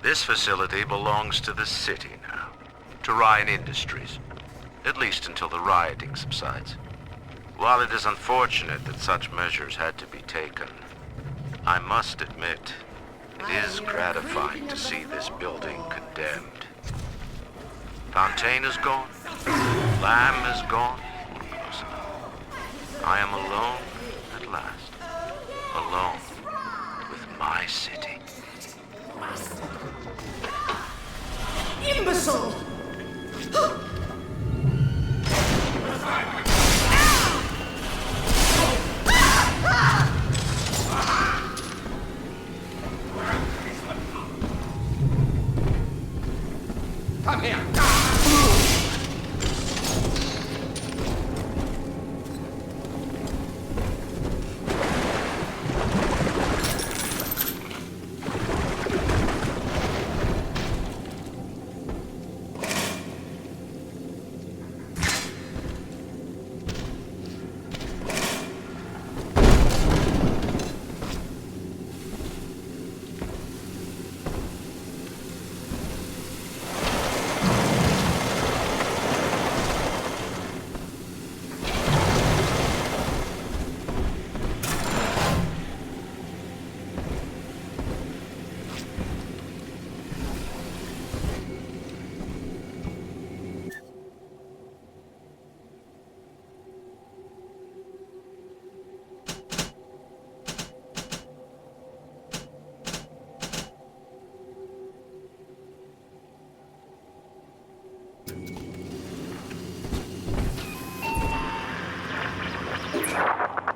This facility belongs to the city now, to Ryan Industries, at least until the rioting subsides. While it is unfortunate that such measures had to be taken, I must admit, it is gratifying to see this building condemned. Fontaine is gone, Lamb is gone, close enough. I am alone at last, alone with my city. Imbecile! Come here!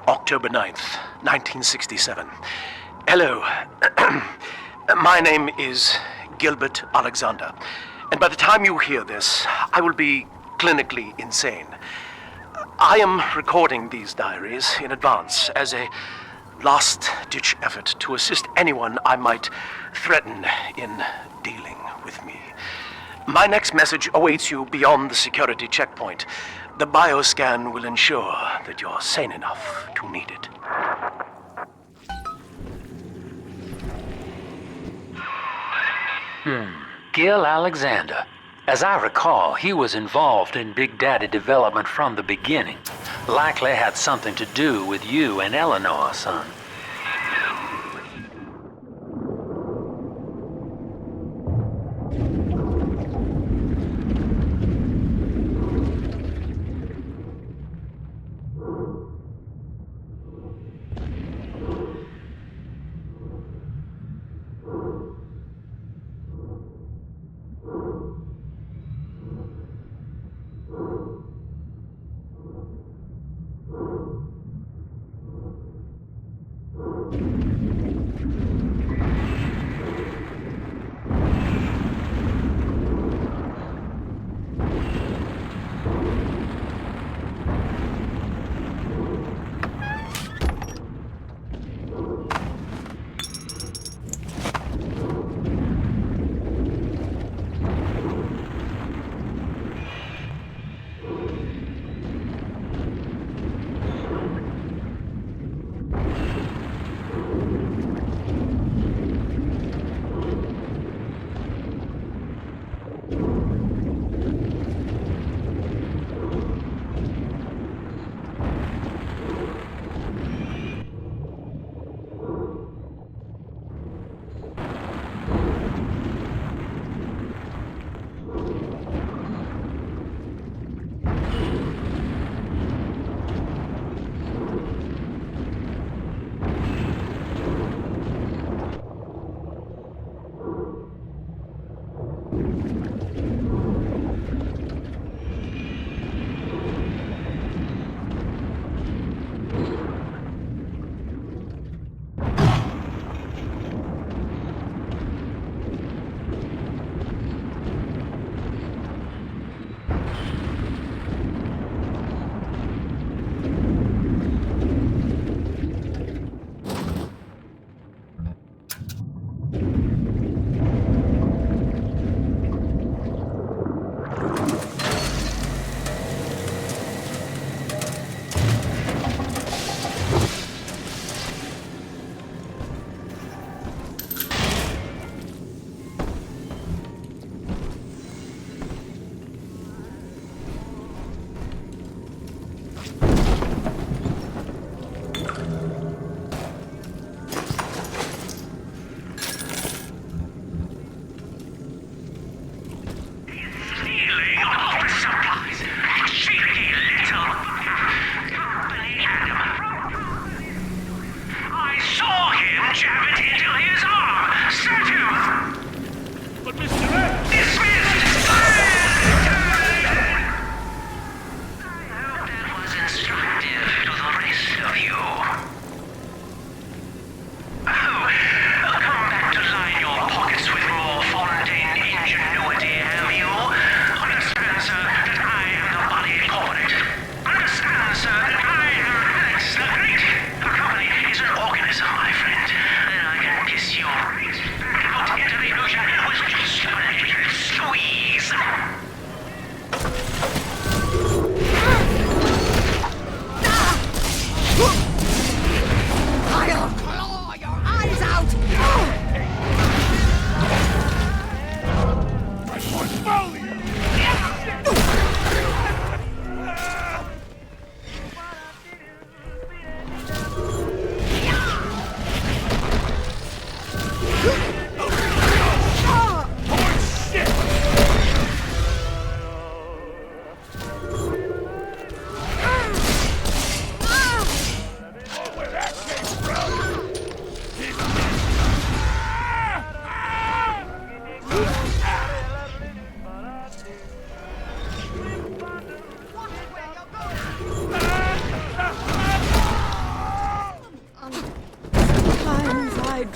October 9th, 1967. Hello. My name is Gilbert Alexander, and by the time you hear this, I will be clinically insane. I am recording these diaries in advance as a last-ditch effort to assist anyone I might threaten in dealing with me. My next message awaits you beyond the security checkpoint. The bioscan will ensure that you're sane enough to need it. Gil Alexander. As I recall, he was involved in Big Daddy development from the beginning. Likely had something to do with you and Eleanor, son.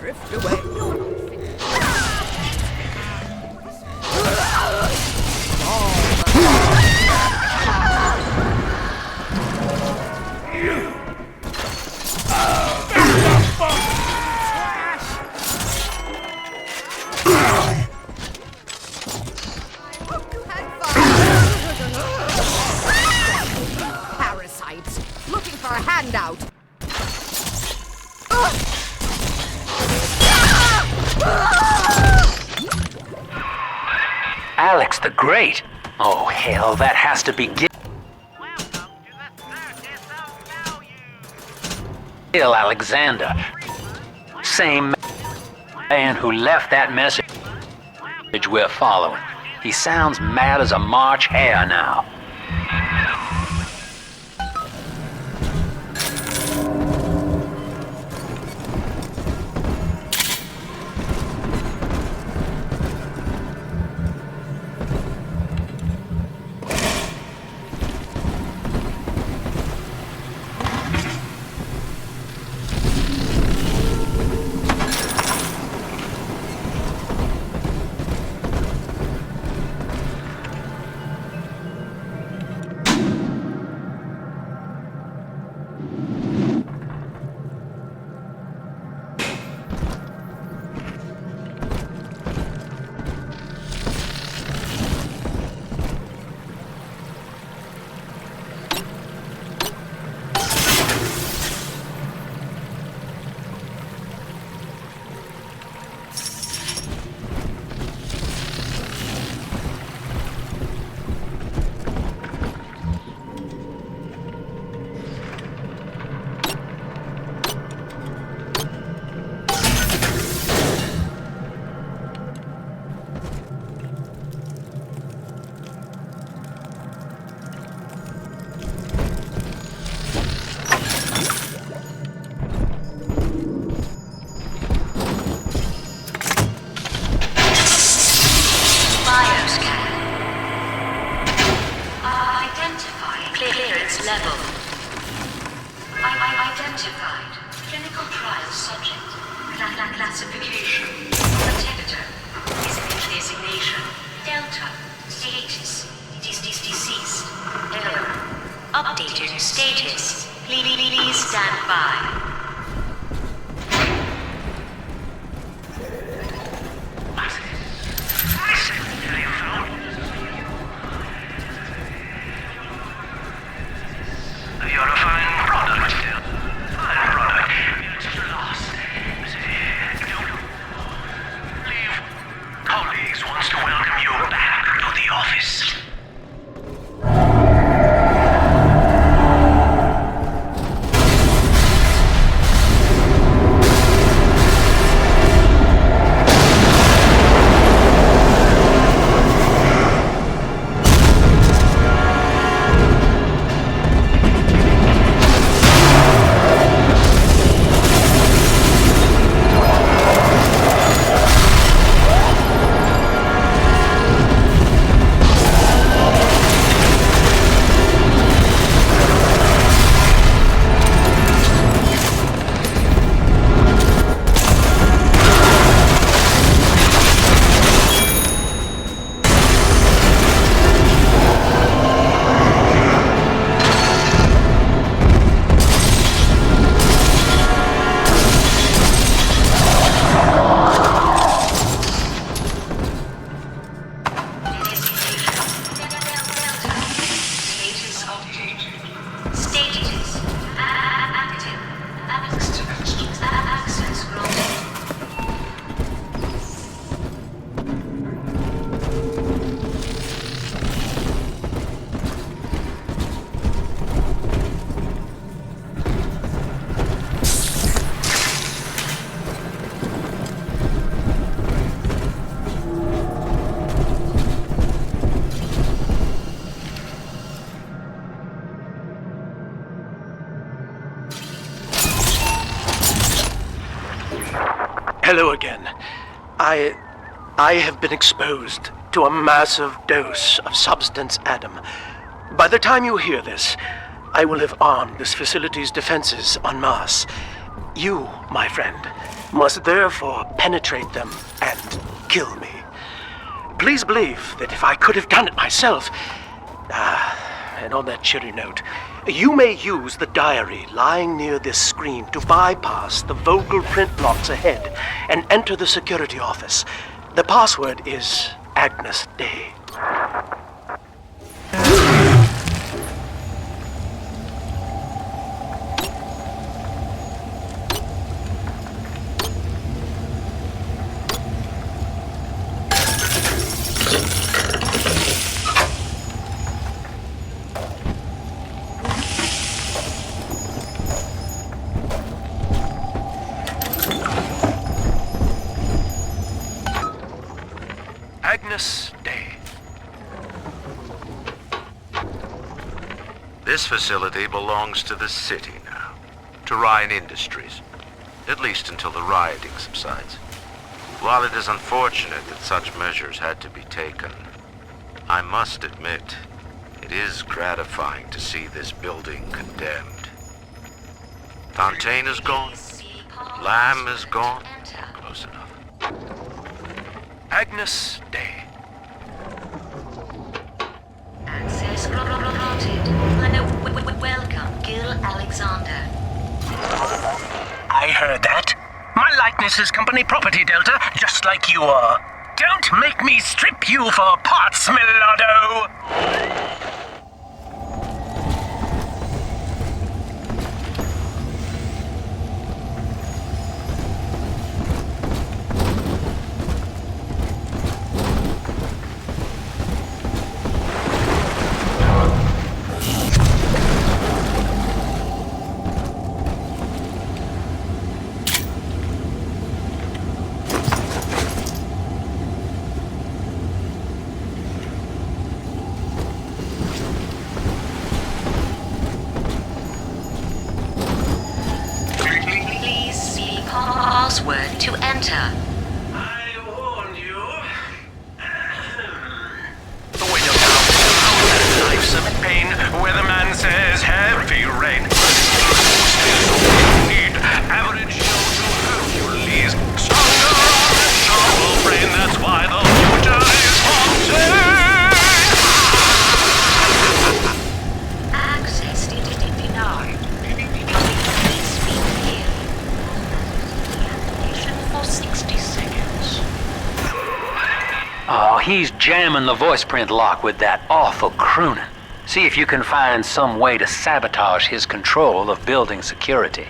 drift away. Parasites, looking for a handout. Alex the Great? Oh, hell, that has to be Gil Alexander. Same man who left that message we're following. He sounds mad as a March hare now. Level. I identified. Clinical trial subject. Classification. Protector. Designation. Delta. Status. Deceased. Error. Updated status. Please stand by. Hello again. I have been exposed to a massive dose of substance Adam. By the time you hear this, I will have armed this facility's defenses en masse. You, my friend, must therefore penetrate them and kill me. Please believe that if I could have done it myself... and on that cheery note, you may use the diary lying near this screen to bypass the vocal print locks ahead and enter the security office. The password is Agnes Day. Agnes Day. This facility belongs to the city now, to Ryan Industries, at least until the rioting subsides. While it is unfortunate that such measures had to be taken, I must admit, it is gratifying to see this building condemned. Fontaine is gone, Lamb is gone, close enough. Agnes Day. Access granted. Welcome, Gil Alexander. I heard that. My likeness is company property, Delta, just like you are. Don't make me strip you for parts, Millardo! Password to enter. I warned you. When you're down, life's a pain, where the man says heavy rain. Need average Joe to Hercules. Stronger on a sharper brain, that's why the future is Fontaine. Access denied. Please speak here. Application for 60 seconds. Oh, he's jamming the voice print lock with that awful crooning. See if you can find some way to sabotage his control of building security.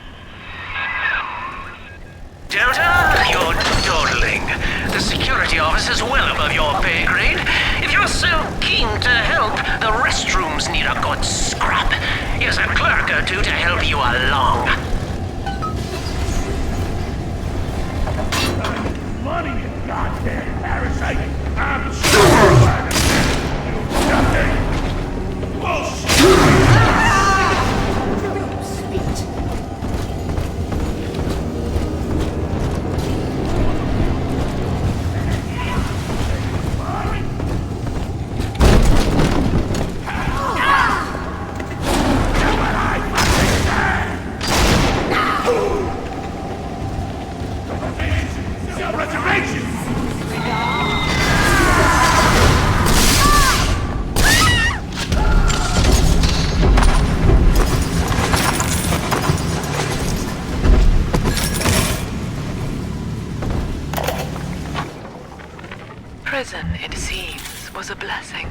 Delta, you're dawdling. The security office is well above your pay grade. If you're so keen to help, the restrooms need a good scrub. Here's a clerk or two to help you along. Money, you goddamn parasite! I'm sure you nothing! Bullshit! Prison, it seems, was a blessing.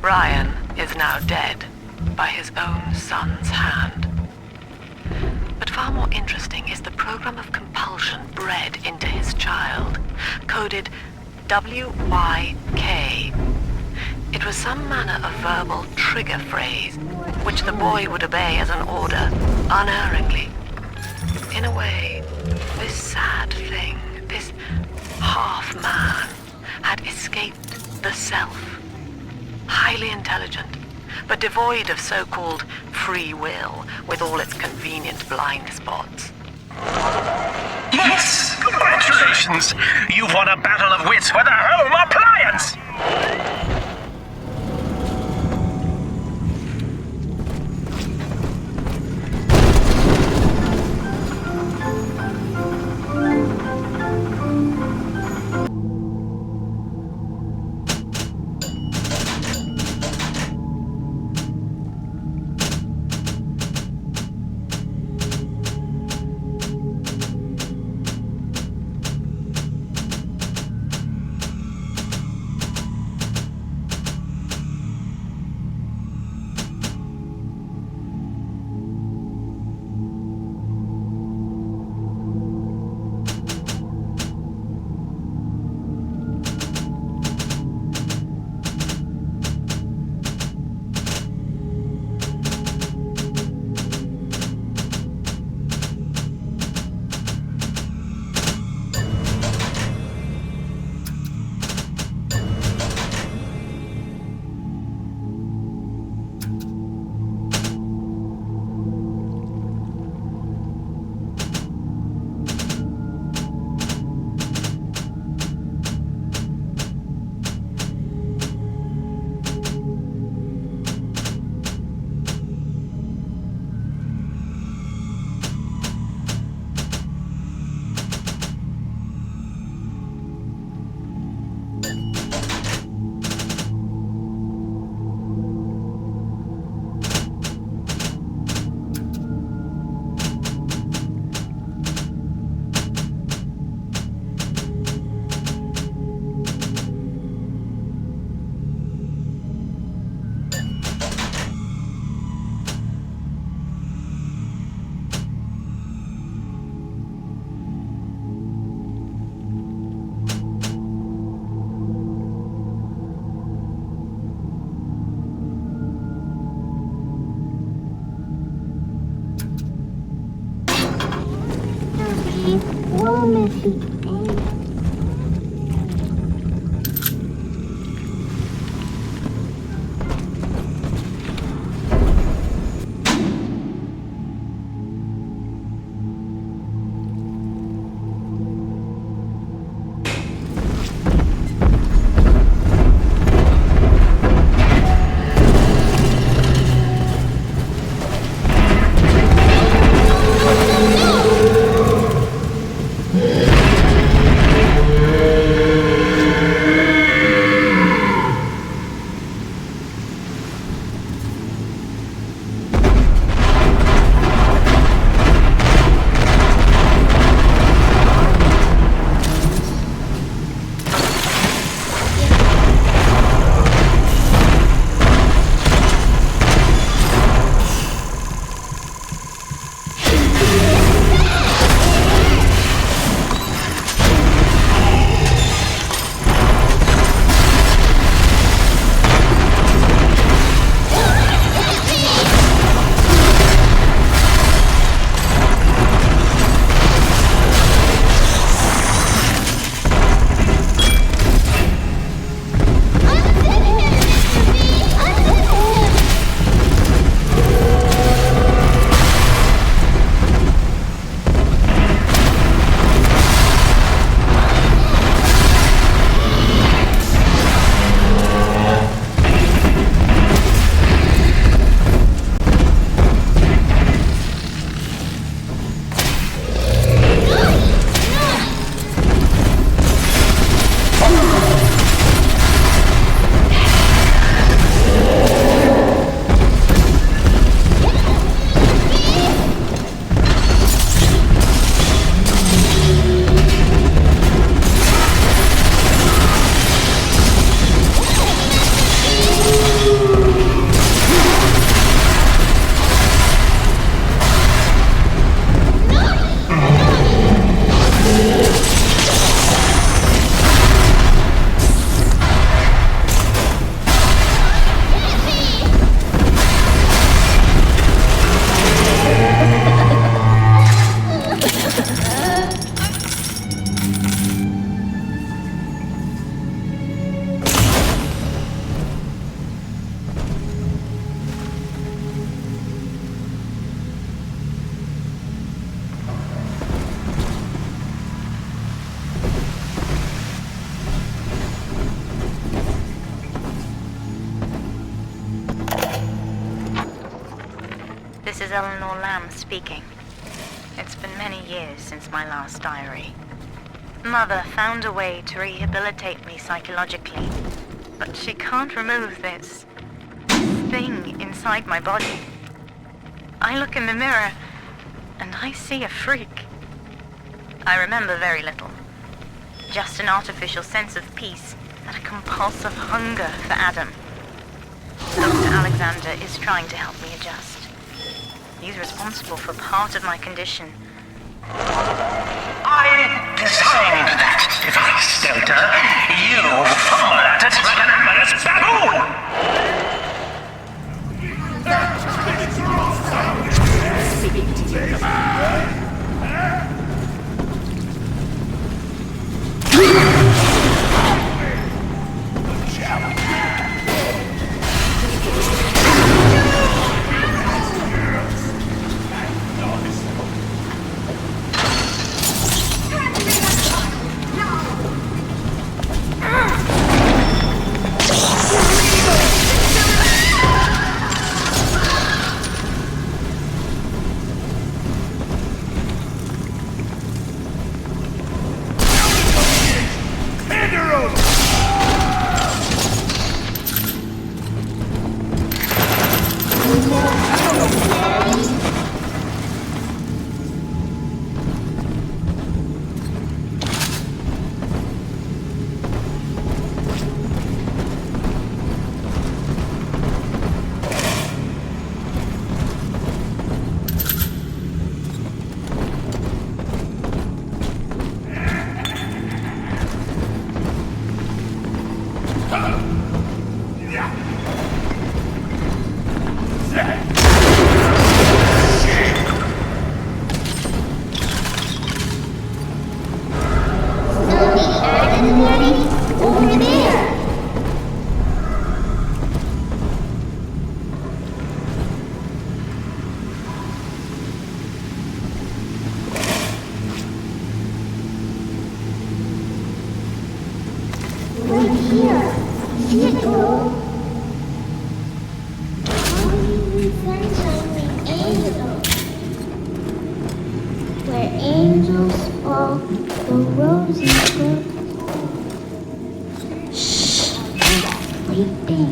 Ryan is now dead by his own son's hand. But far more interesting is the program of compulsion bred into his child, coded WYK. It was some manner of verbal trigger phrase, which the boy would obey as an order, unerringly. In a way, this sad thing, this half-man, had escaped the self. Highly intelligent, but devoid of so-called free will, with all its convenient blind spots. Yes! Congratulations! You've won a battle of wits with a home appliance! This is Eleanor Lamb speaking. It's been many years since my last diary. Mother found a way to rehabilitate me psychologically, but she can't remove this thing inside my body. I look in the mirror, and I see a freak. I remember very little. Just an artificial sense of peace and a compulsive hunger for Adam. Dr. Alexander is trying to help me adjust. He's responsible for part of my condition. I designed that device, Delta. You fumble at it like an amorous yellow roses grow. Shh! Sleeping.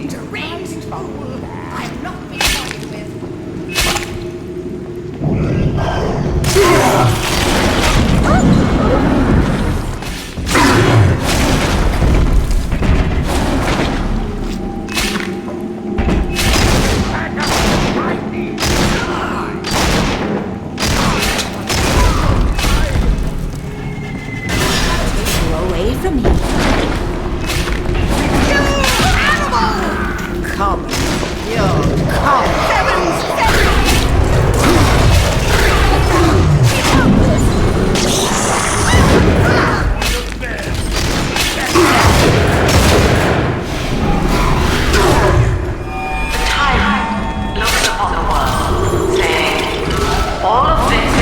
Deranged fool! I'm not being played with. Away from me. Come. You come. Heavens! The tyrant looks upon the world, saying, all of this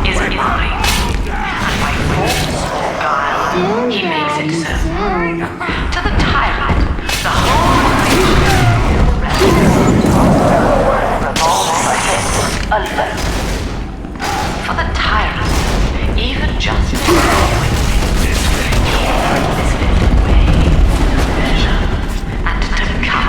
is mine. And by force or guile, he makes it so. To the tyrant, the whole revolves for him alone. For the tyrant, even justice is way to measure and to cut.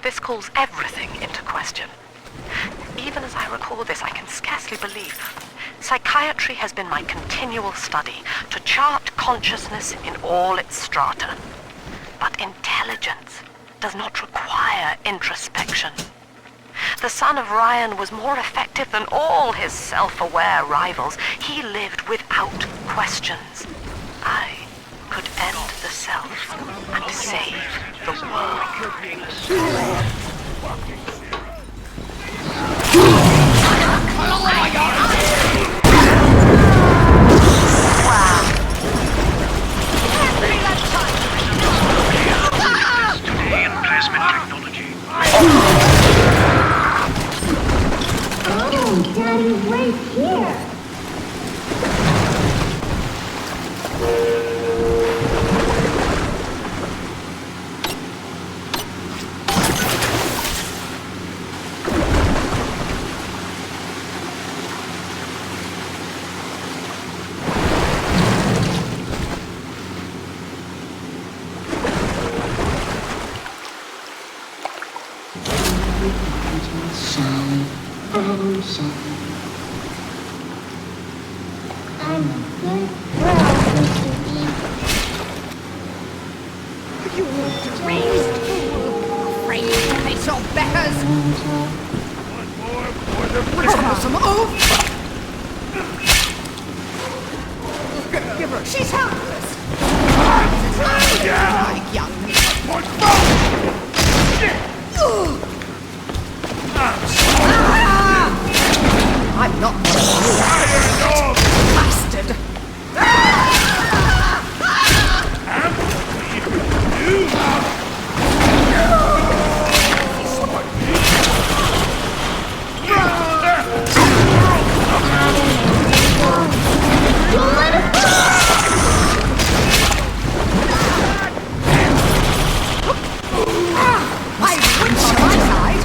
This calls everything into question. Even as I record this, I can scarcely believe. Psychiatry has been my continual study to chart consciousness in all its strata. But intelligence does not require introspection. The son of Ryan was more effective than all his self-aware rivals. He lived without questions. I could end the self and save the world. Today in plasmid technology. Oh, Daddy's right here. Shine and shine. I'm a good girl, Mr. Delta. One more for the Some oof! Give her. She's helpless. yeah! Like young. One more! I'm not one of you. Iron dog! Bastard. I wouldn't on my side.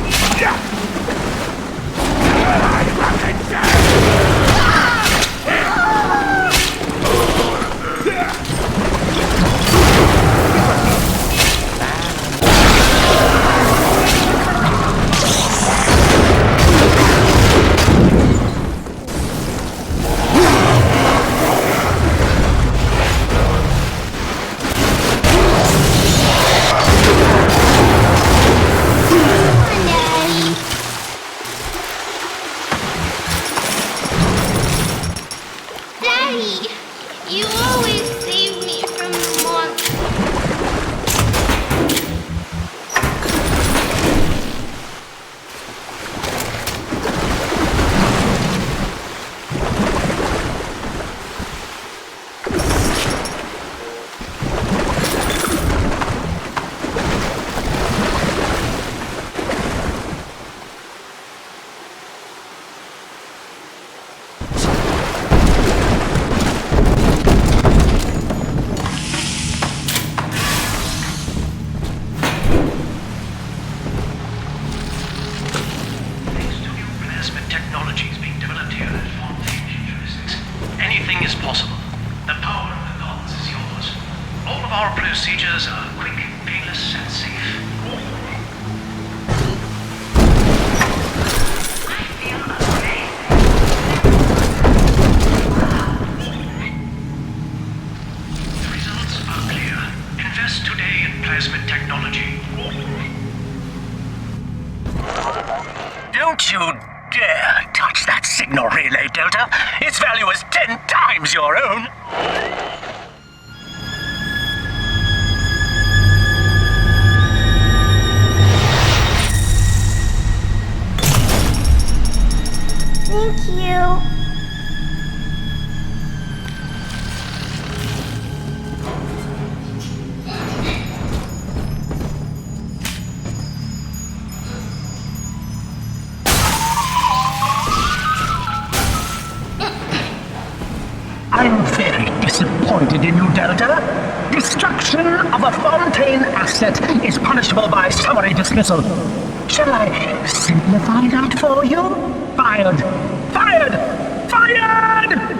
Daddy, you always save me from the monster. Thanks to new plasmid technologies being developed here at Fontaine Futuristics, anything is possible. The power of the gods is yours. All of our procedures are quick, painless, and safe. I feel amazing. The results are clear. Invest today in plasmid technology. Don't you dare touch that signal relay, Delta. Its value is 10 times your own. Thank you. I'm very disappointed in you, Delta. Destruction of a Fontaine asset is punishable by summary dismissal. Shall I simplify that for you? Fired! Fired! Fired!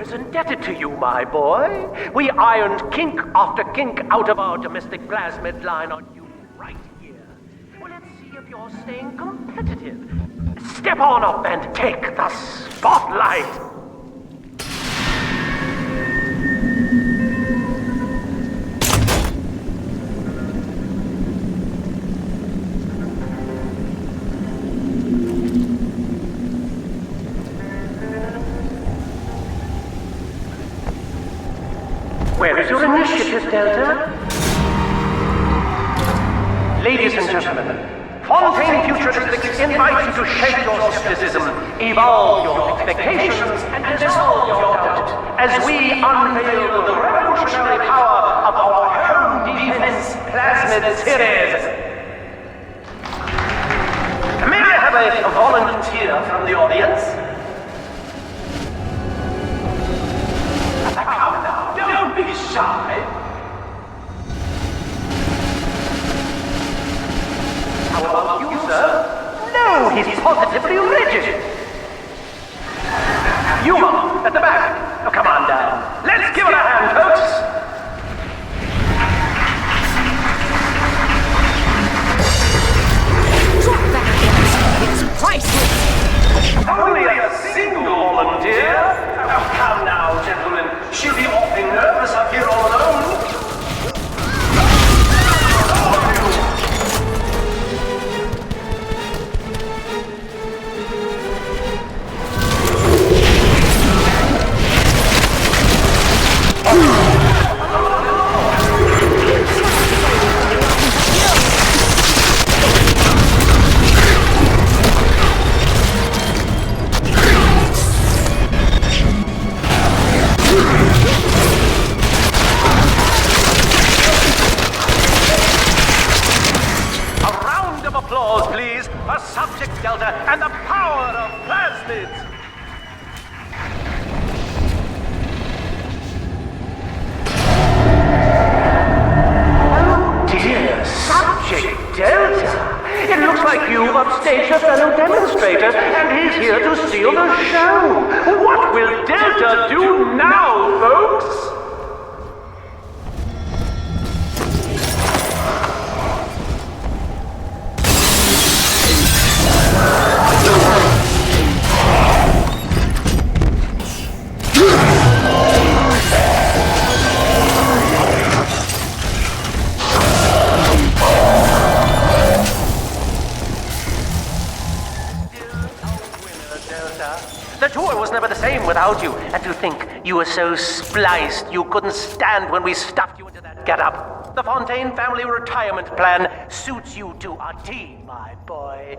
is indebted to you, my boy. We ironed kink after kink out of our domestic plasmid line on you right here. Well, let's see if you're staying competitive. Step on up and take the spotlight. Where is your initiative, Delta? Ladies and gentlemen, Fontaine Futuristics invites you to shake your skepticism, evolve your expectations, and dissolve your doubt as we unveil the revolutionary power of our home defense plasmid series. May I have a volunteer from the audience? Come now, don't be shy. How about you, sir? No, he's positively rigid. Yuma, at the back. Oh, come on down. Let's give it a hand, folks. Drop that! It's priceless! Only a single volunteer? Oh, come now, gentlemen. She'll be awfully nervous up here all alone. Subject Delta and the power of plasmids! Oh dear, Subject Delta! It looks like you've upstaged a fellow demonstrator and he's here to steal the show! What will Delta do now, folks? The tour was never the same without you. And to think you were so spliced you couldn't stand when we stuffed you into that getup. The Fontaine family retirement plan suits you to a T, my boy.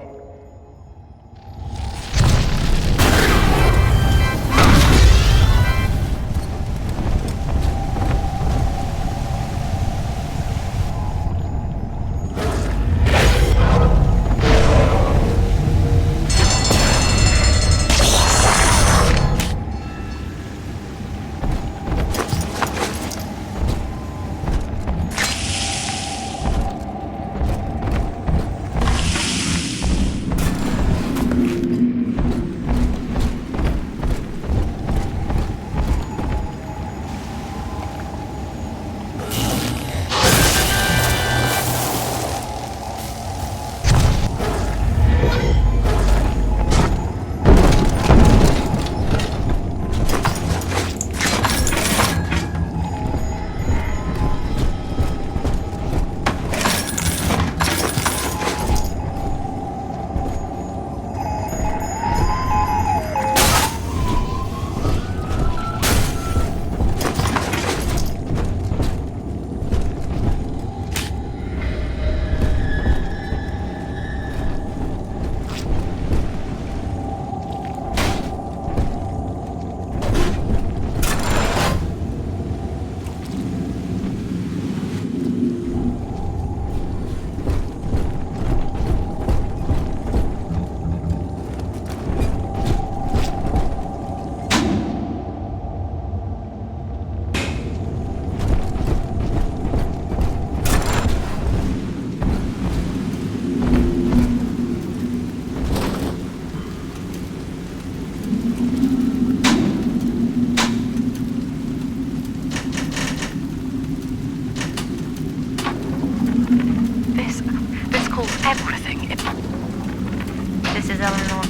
is Eleanor?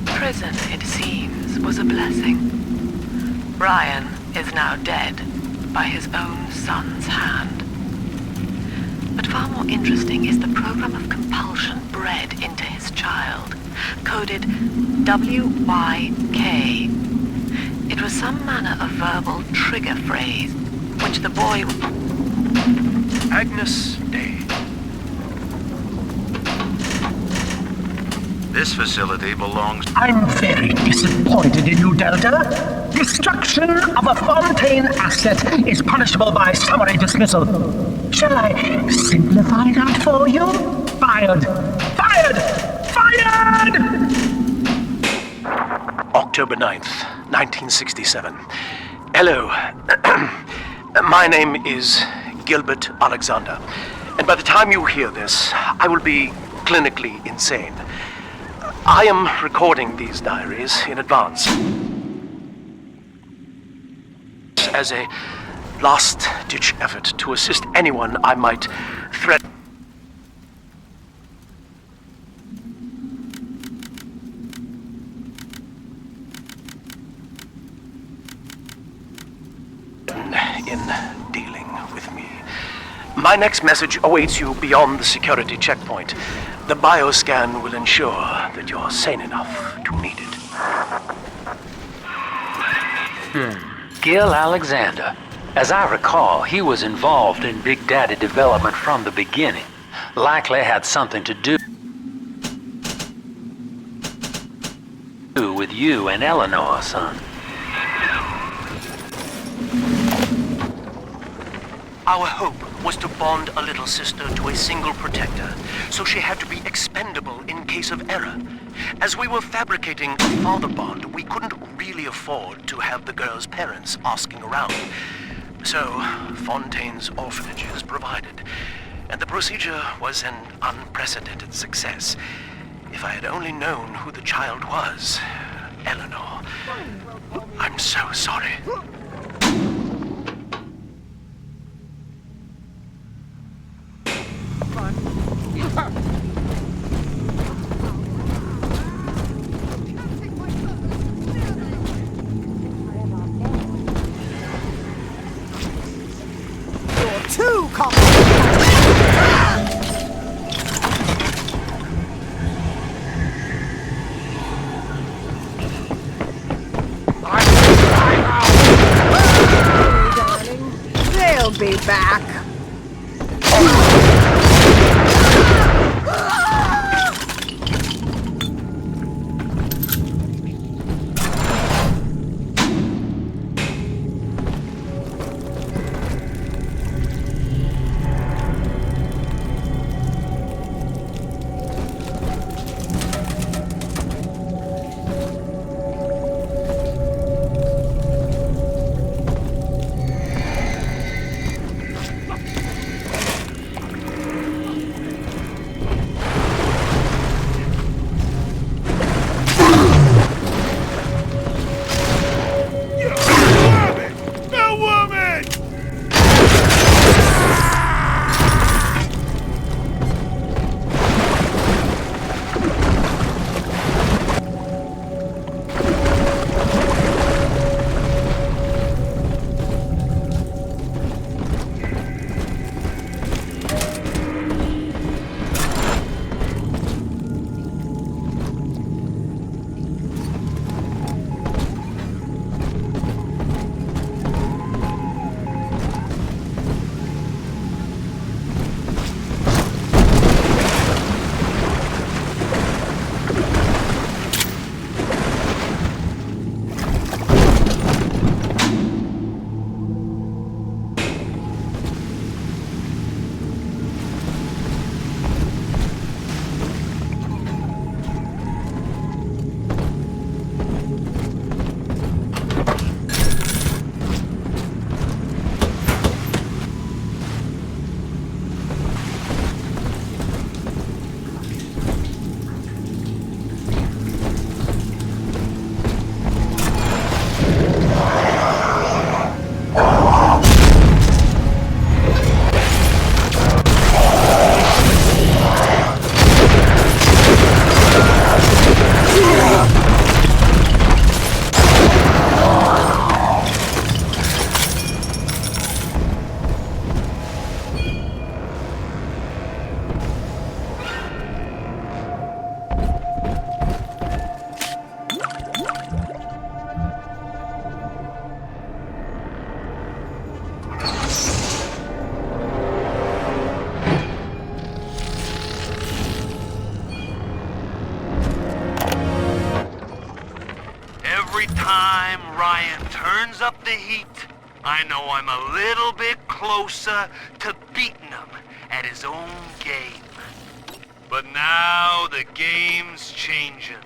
Prison, it seems, was a blessing. Ryan is now dead by his own son's hand. But far more interesting is the program of compulsion bred into his child, coded WYK. It was some manner of verbal trigger phrase, which the boy... Agnes Day. This facility belongs... I'm very disappointed in you, Delta. Destruction of a Fontaine asset is punishable by summary dismissal. Shall I simplify that for you? Fired! Fired! Fired! October 9th, 1967. Hello. My name is Gilbert Alexander. And by the time you hear this, I will be clinically insane. I am recording these diaries in advance as a last-ditch effort to assist anyone I might threaten. In dealing with me. My next message awaits you beyond the security checkpoint. The bioscan will ensure that you're sane enough to need it. Gil Alexander. As I recall, he was involved in Big Daddy development from the beginning. Likely had something to do with you and Eleanor, son. Our hope was to bond a little sister to a single protector, so she had to be expendable in case of error. As we were fabricating a father bond, we couldn't really afford to have the girl's parents asking around. So, Fontaine's orphanages provided, and the procedure was an unprecedented success. If I had only known who the child was, Eleanor, I'm so sorry. Too complicated. Darling, they'll be back. Ryan turns up the heat, I know I'm a little bit closer to beating him at his own game. But now the game's changing.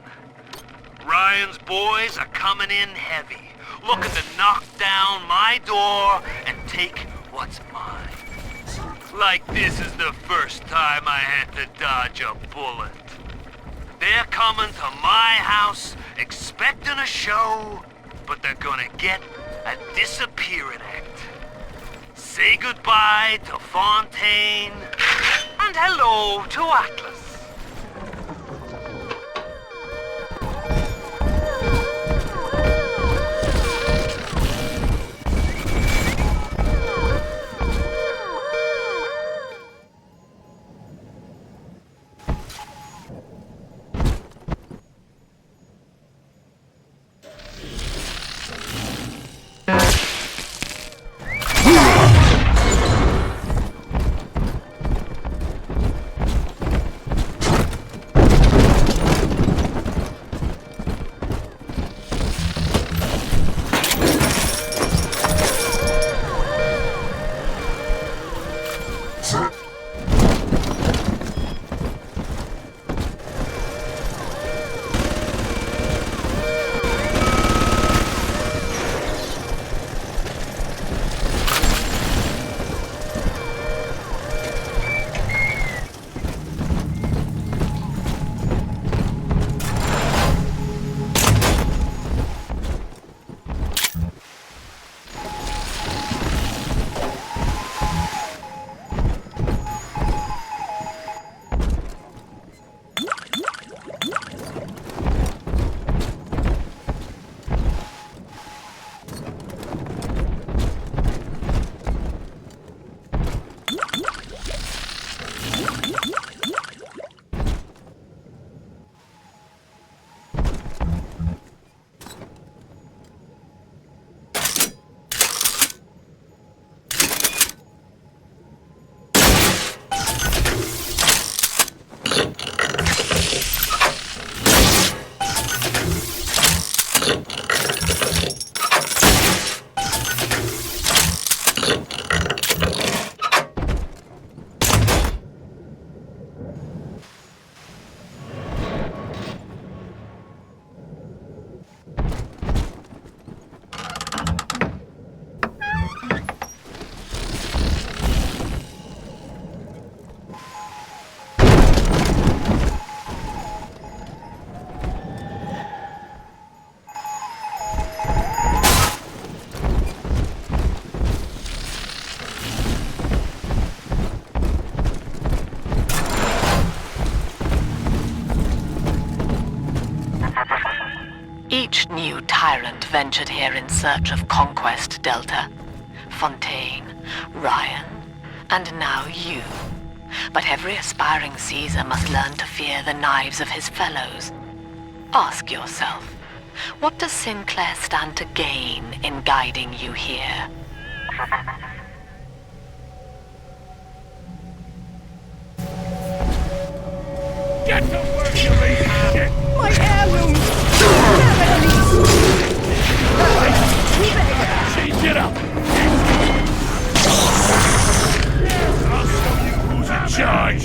Ryan's boys are coming in heavy, looking to knock down my door and take what's mine. Like this is the first time I had to dodge a bullet. They're coming to my house, expecting a show, but they're gonna get a disappearing act. Say goodbye to Fontaine, and hello to Atlas. Each new tyrant ventured here in search of conquest, Delta. Fontaine, Ryan, and now you. But every aspiring Caesar must learn to fear the knives of his fellows. Ask yourself, what does Sinclair stand to gain in guiding you here? Get to work, you lazy shit! My heirlooms! Change it up! I'll show you who's in charge!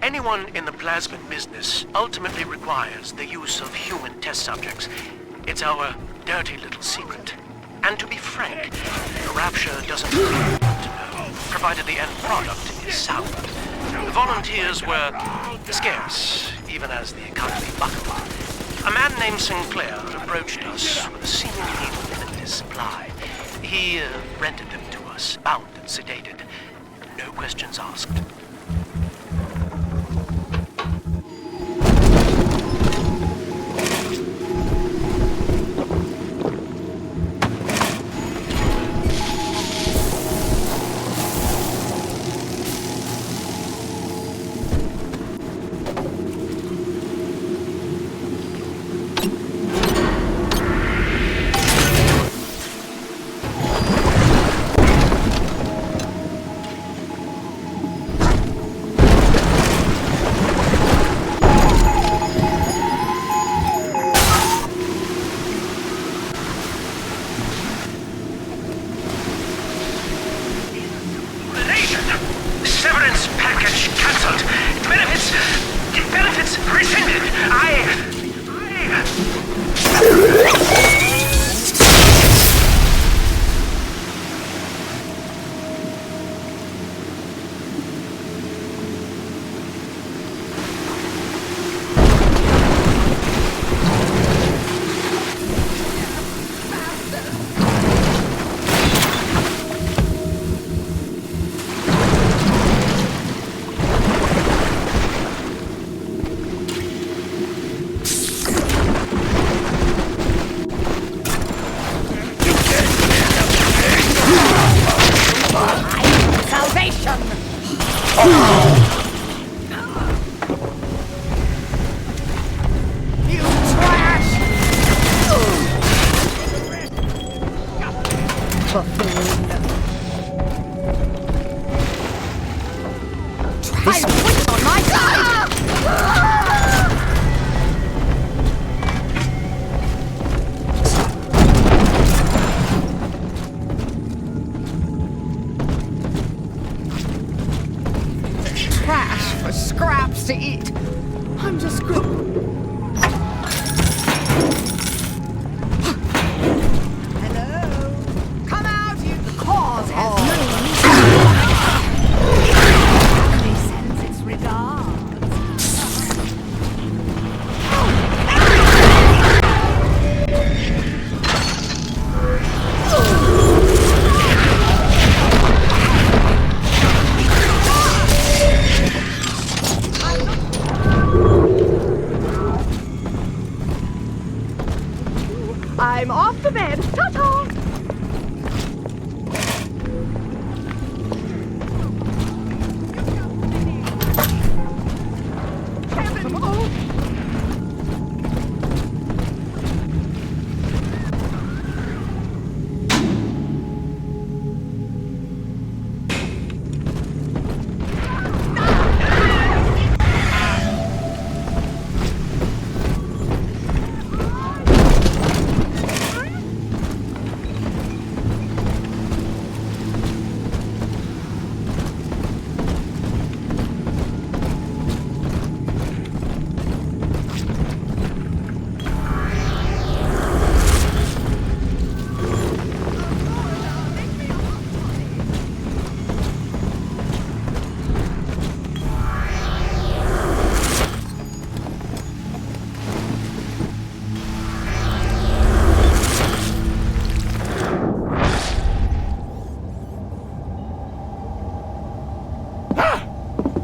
Anyone in the plasmid business ultimately requires the use of human test subjects. It's our dirty little secret. And to be frank, the Rapture doesn't really want to know, provided the end product is sound. The volunteers were scarce, even as the economy buckled. A man named Sinclair approached us with a seemingly limitless supply. He rented them to us, bound and sedated. No questions asked. To eat. I'm just Hello? Come out, you cause He sends its regards. I'm off to bed. Ta-ta!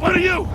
What are you?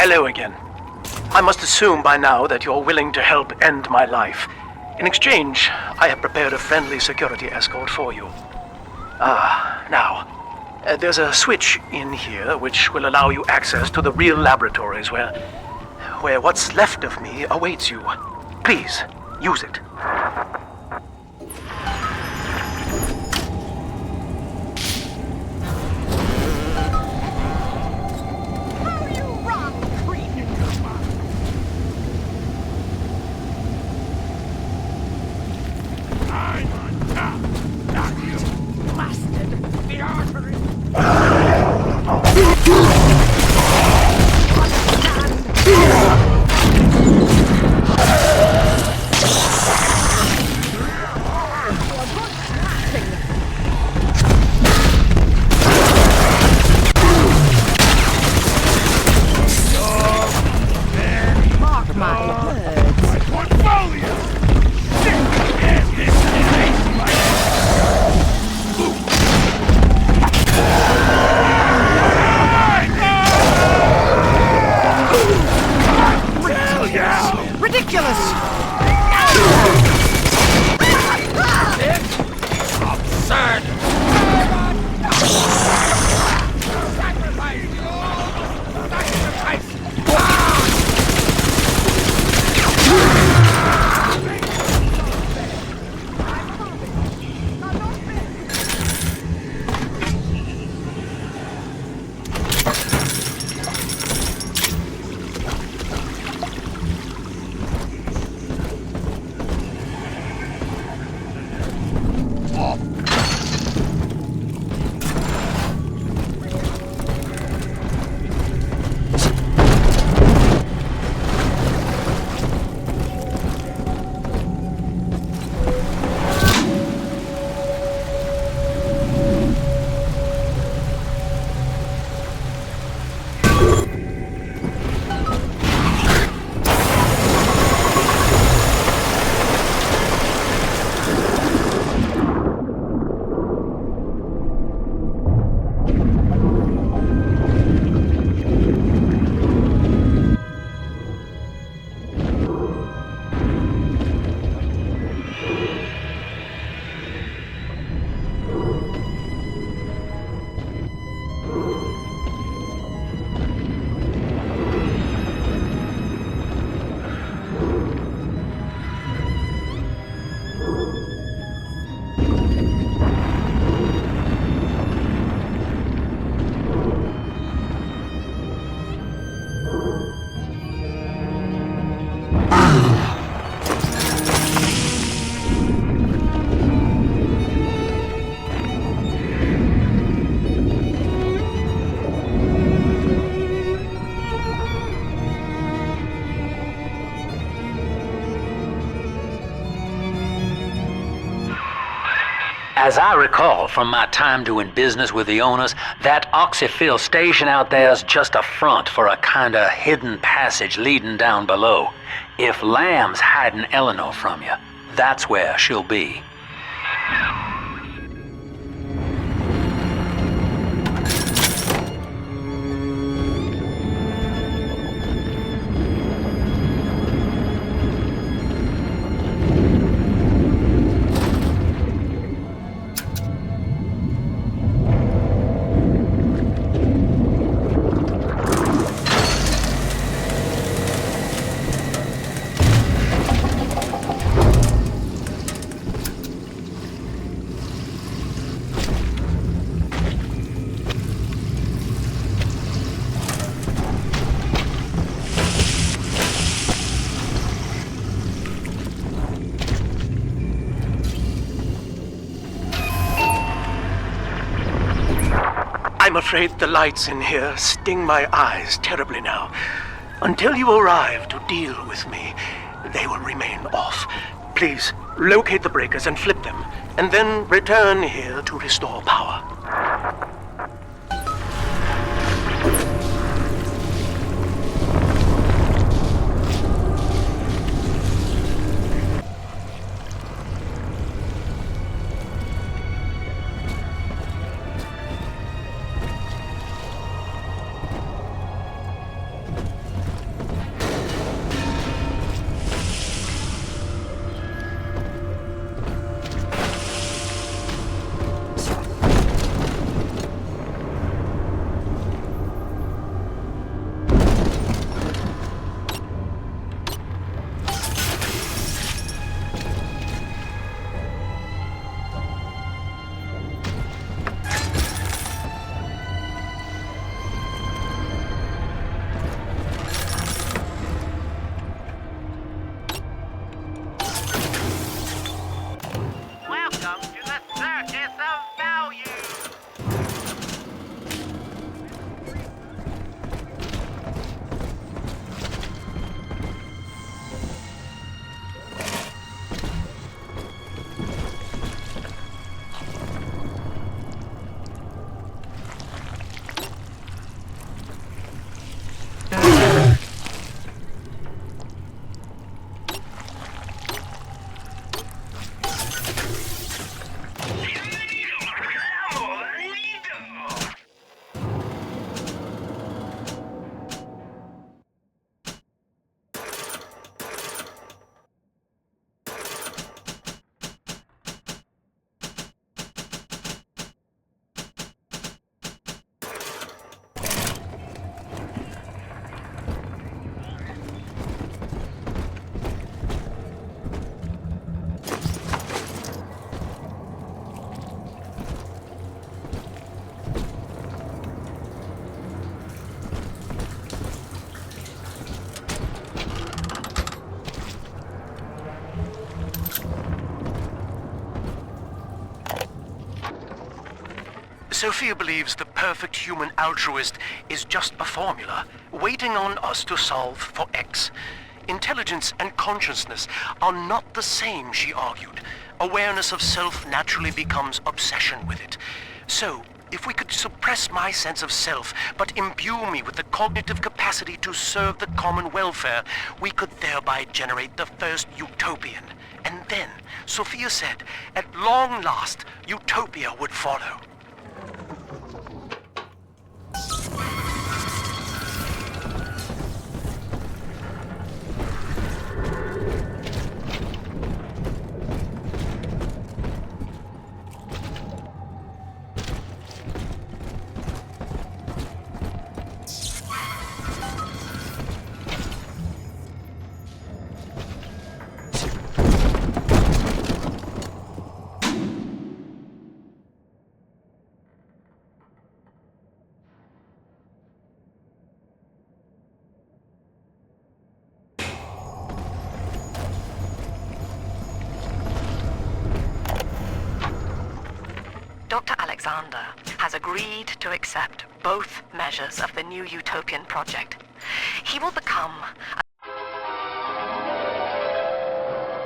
Hello again. I must assume by now that you're willing to help end my life. In exchange, I have prepared a friendly security escort for you. Now, there's a switch in here which will allow you access to the real laboratories where what's left of me awaits you. Please, use it. As I recall from my time doing business with the owners, that oxyfill station out there's just a front for a kinda hidden passage leading down below. If Lamb's hiding Eleanor from you, that's where she'll be. I'm afraid the lights in here sting my eyes terribly now. Until you arrive to deal with me, they will remain off. Please, locate the breakers and flip them, and then return here to restore power. Sophia believes the perfect human altruist is just a formula waiting on us to solve for X. Intelligence and consciousness are not the same, she argued. Awareness of self naturally becomes obsession with it. So, if we could suppress my sense of self, but imbue me with the cognitive capacity to serve the common welfare, we could thereby generate the first utopian. And then, Sophia said, at long last, utopia would follow. Dr. Alexander has agreed to accept both measures of the new utopian project. He will become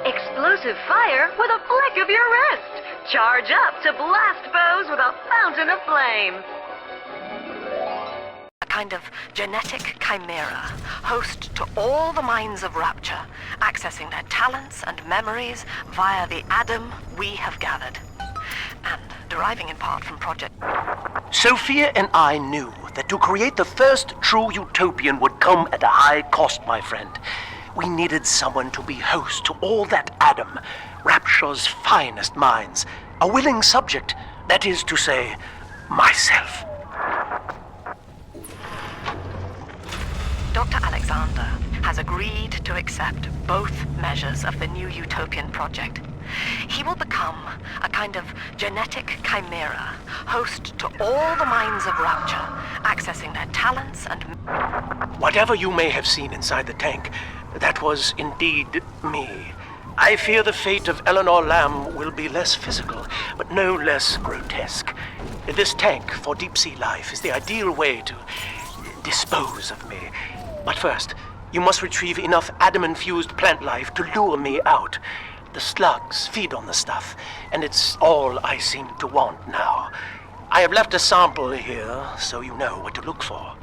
explosive fire with a flick of your wrist. Charge up to blast foes with a fountain of flame. a kind of genetic chimera, host to all the minds of Rapture, accessing their talents and memories via the Adam we have gathered. And deriving in part from Project... Sophia and I knew that to create the first true utopian would come at a high cost, my friend. We needed someone to be host to all that Adam, Rapture's finest minds. A willing subject, that is to say, myself. Dr. Alexander has agreed to accept both measures of the new utopian project. He will become a kind of genetic chimera, host to all the minds of Rapture, accessing their talents and... Whatever you may have seen inside the tank, that was indeed me. I fear the fate of Eleanor Lamb will be less physical, but no less grotesque. This tank for deep-sea life is the ideal way to dispose of me. But first, you must retrieve enough Adam-infused plant life to lure me out. The slugs feed on the stuff, and it's all I seem to want now. I have left a sample here, so you know what to look for.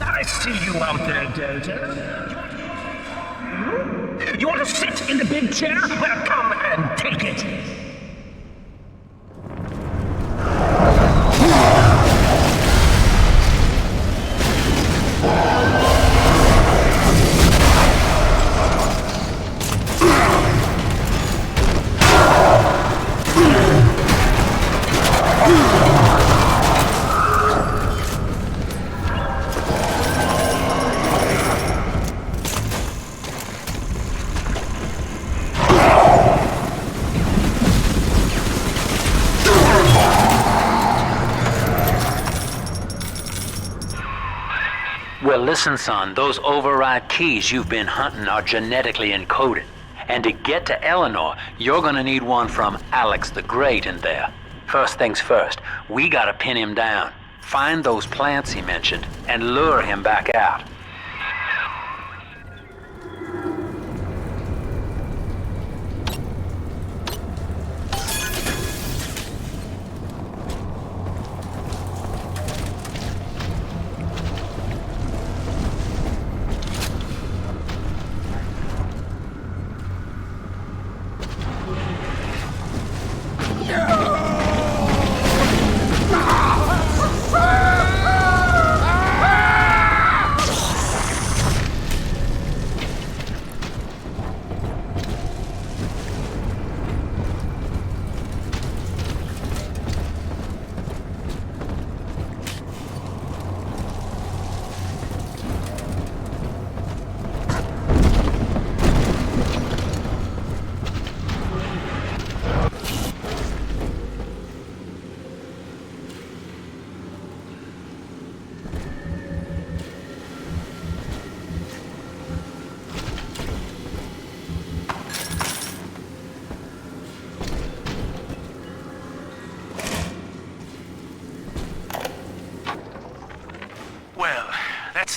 I see you out there, Delta. You want to sit in the big chair? Well, come and take it. Well, listen, son, those override keys you've been hunting are genetically encoded. And to get to Eleanor, you're gonna need one from Alex the Great in there. First things first, we gotta pin him down, find those plants he mentioned, and lure him back out.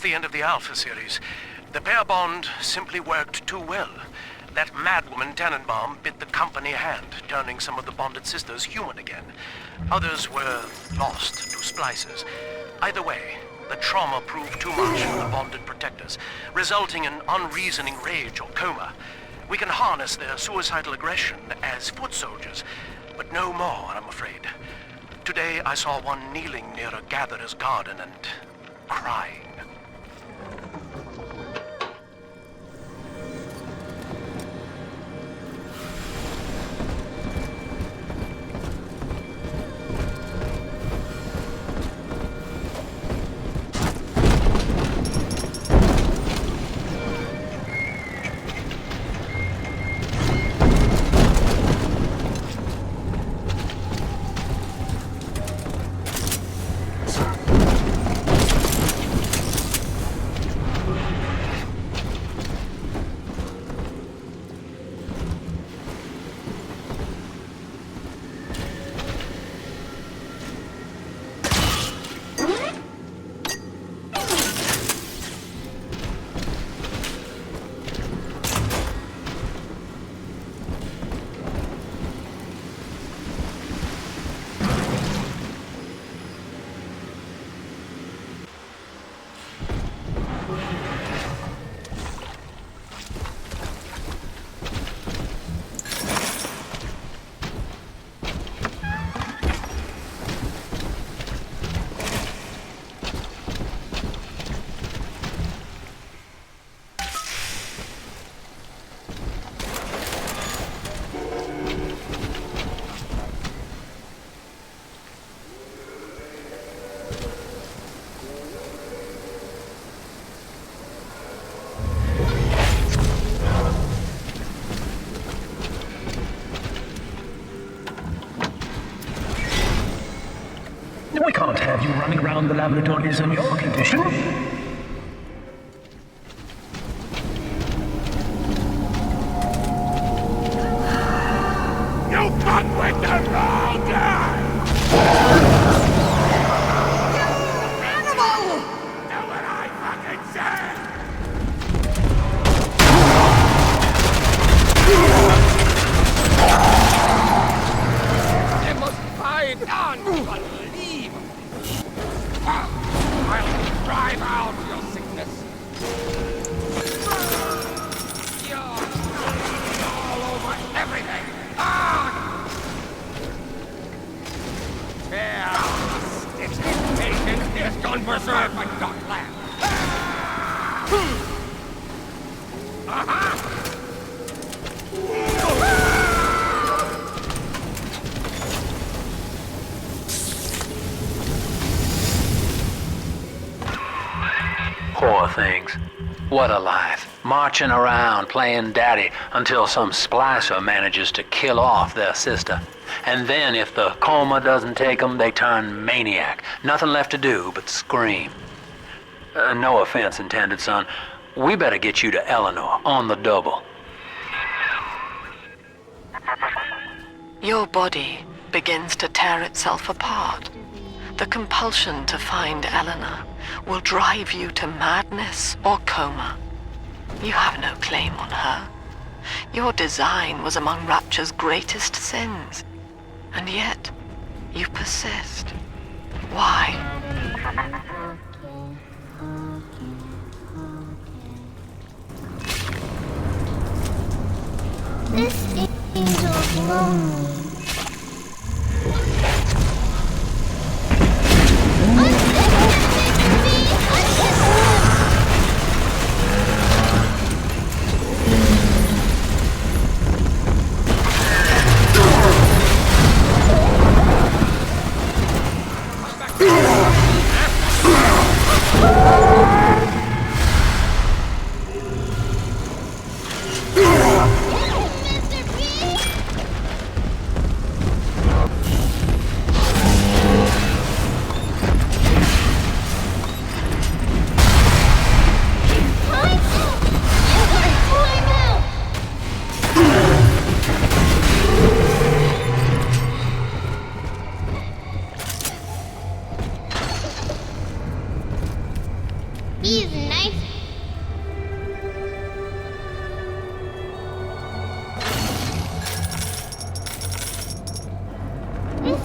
the end of the Alpha series. The pair bond simply worked too well. That madwoman Tannenbaum bit the company hand, turning some of the bonded sisters human again. Others were lost to splices. Either way, the trauma proved too much for the bonded protectors, resulting in unreasoning rage or coma. We can harness their suicidal aggression as foot soldiers, but no more, I'm afraid. Today I saw one kneeling near a gatherer's garden and crying. We can't have you running around the laboratories in your condition. You come with the wrong guy! Animal! Do what I fucking say! They must find unbelievable. I'll drive out your sickness. You're all over everything. Ah! Tear its patient is gone berserk by Darkland. Aha! Poor things. What a life. Marching around, playing daddy, until some splicer manages to kill off their sister. And then if the coma doesn't take them, they turn maniac. Nothing left to do but scream. No offense intended, son. We better get you to Eleanor, on the double. Your body begins to tear itself apart. The compulsion to find Eleanor will drive you to madness or coma. You have no claim on her. Your design was among Rapture's greatest sins. And yet, you persist. Why? This angel's lonely.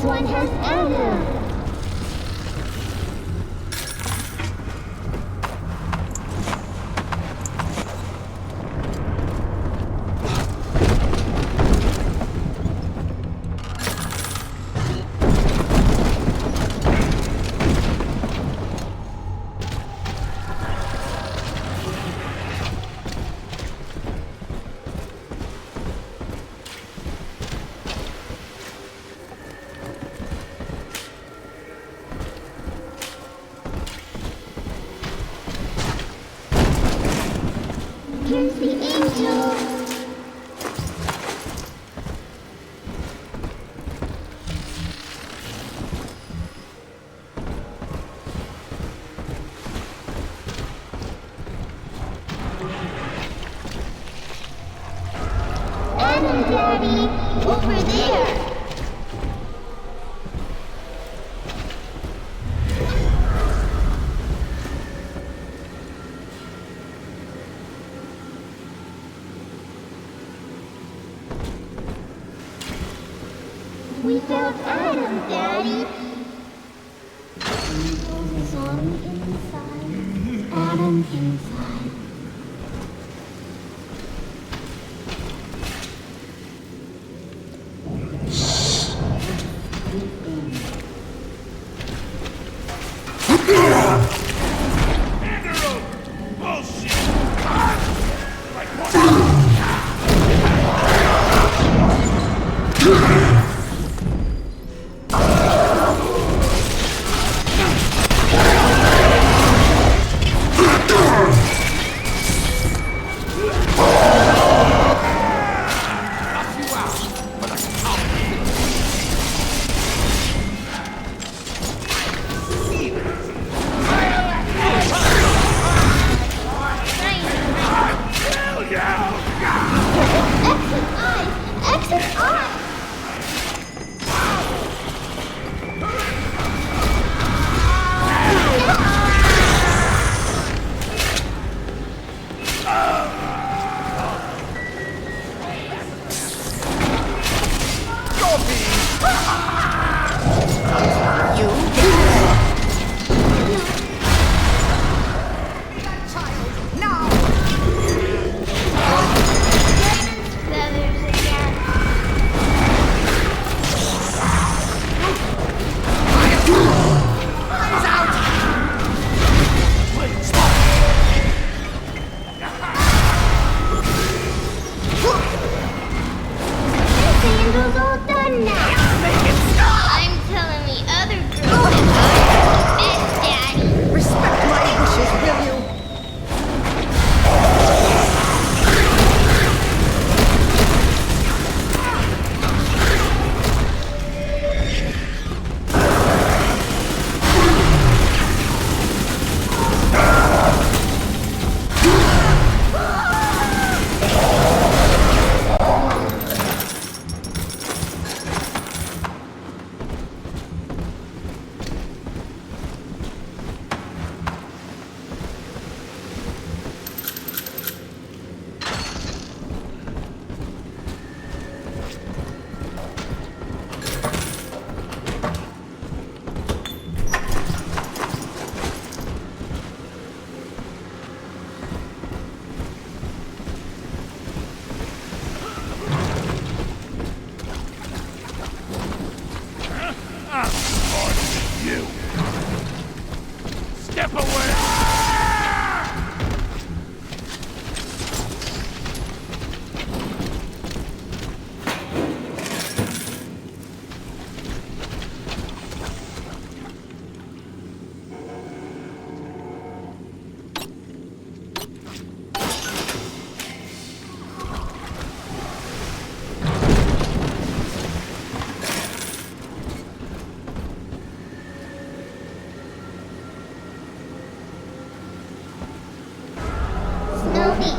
This one has Adam. Here's the angel. Adam, Daddy, over there. We found Adam, Daddy. Angels is on the inside. Adam inside.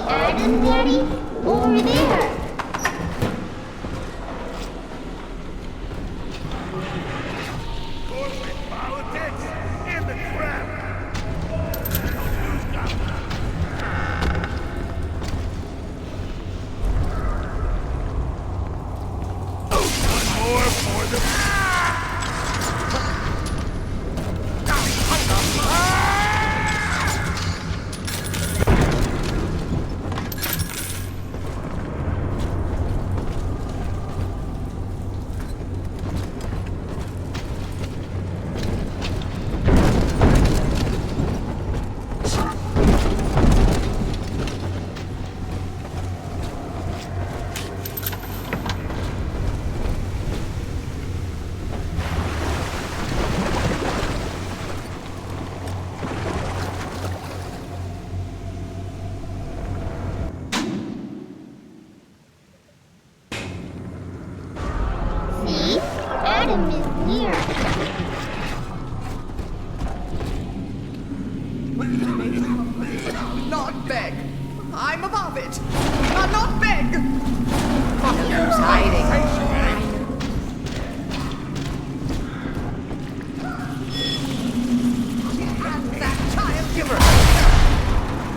Adam, Daddy? Over there. Corporate politics and the crap. One more for the... I'm above it. I'm not big. Who's hiding? That child, give her.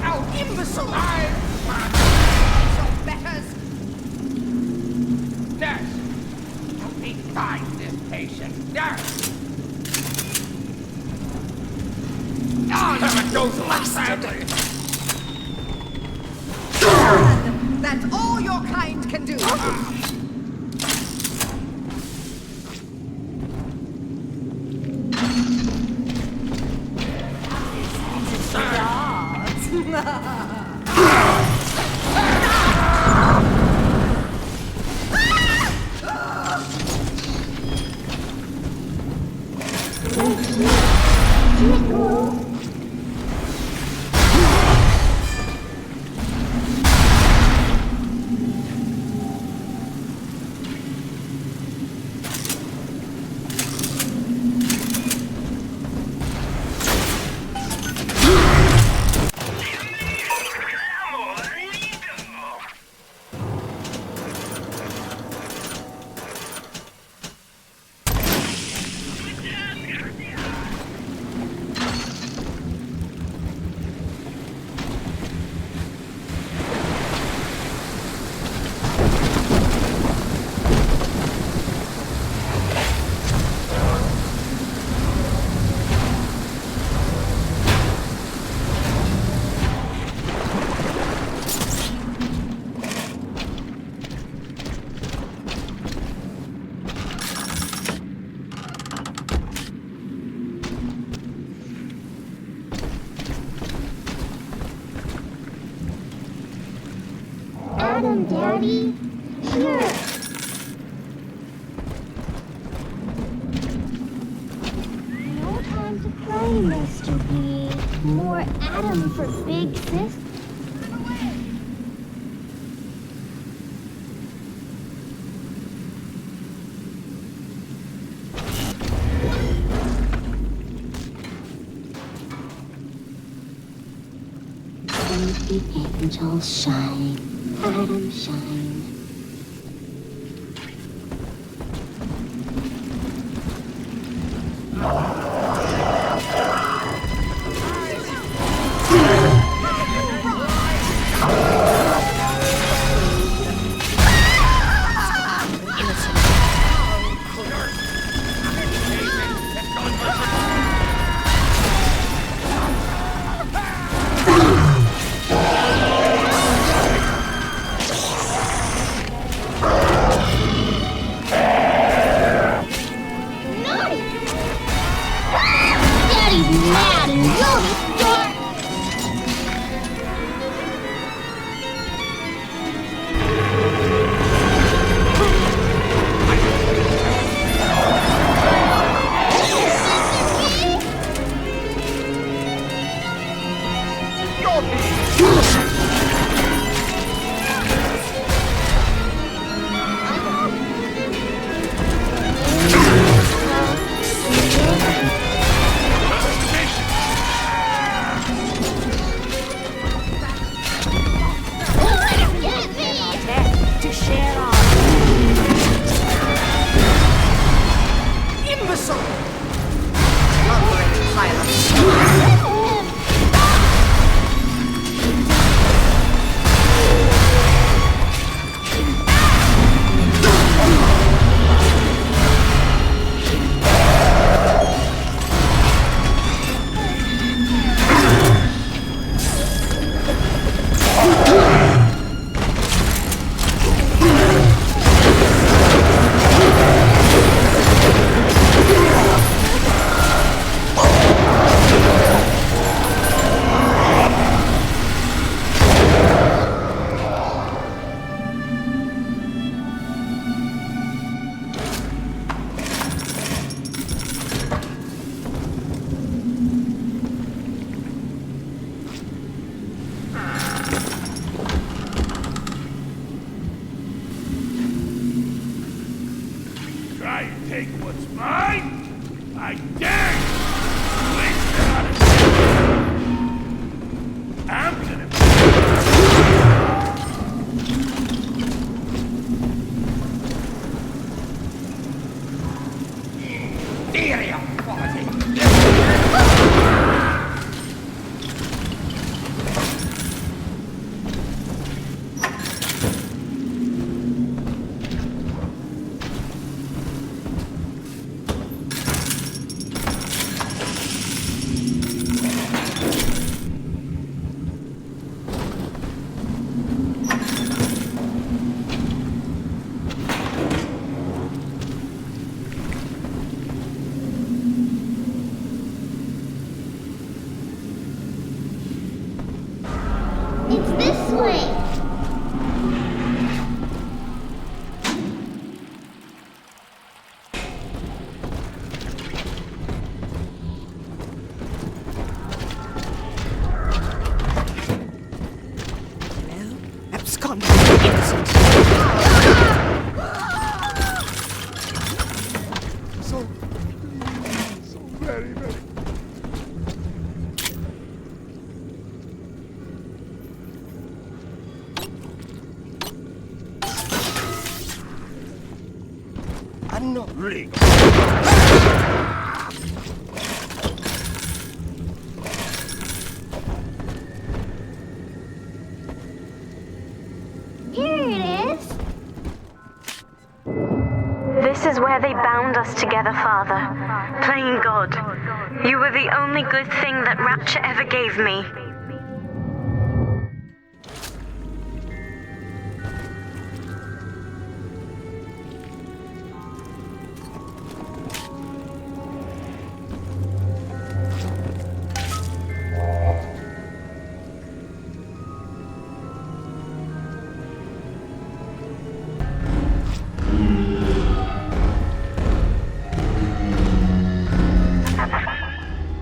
Oh, imbecile! Your betters. Nurse, help me find this patient. Nurse. Oh, never goes bastard. That's all your kind can do. Adam, Daddy? Here. No time to play, Mr. B. More Adam for big sis. The angels shine. Adam shine. Take what's mine? I dare you! Waste it on a I'm gonna... This way! Absconding innocent. So very, very. I'm not Rick. Here it is. This is where they bound us together, Father. Playing God. You were the only good thing that Rapture ever gave me.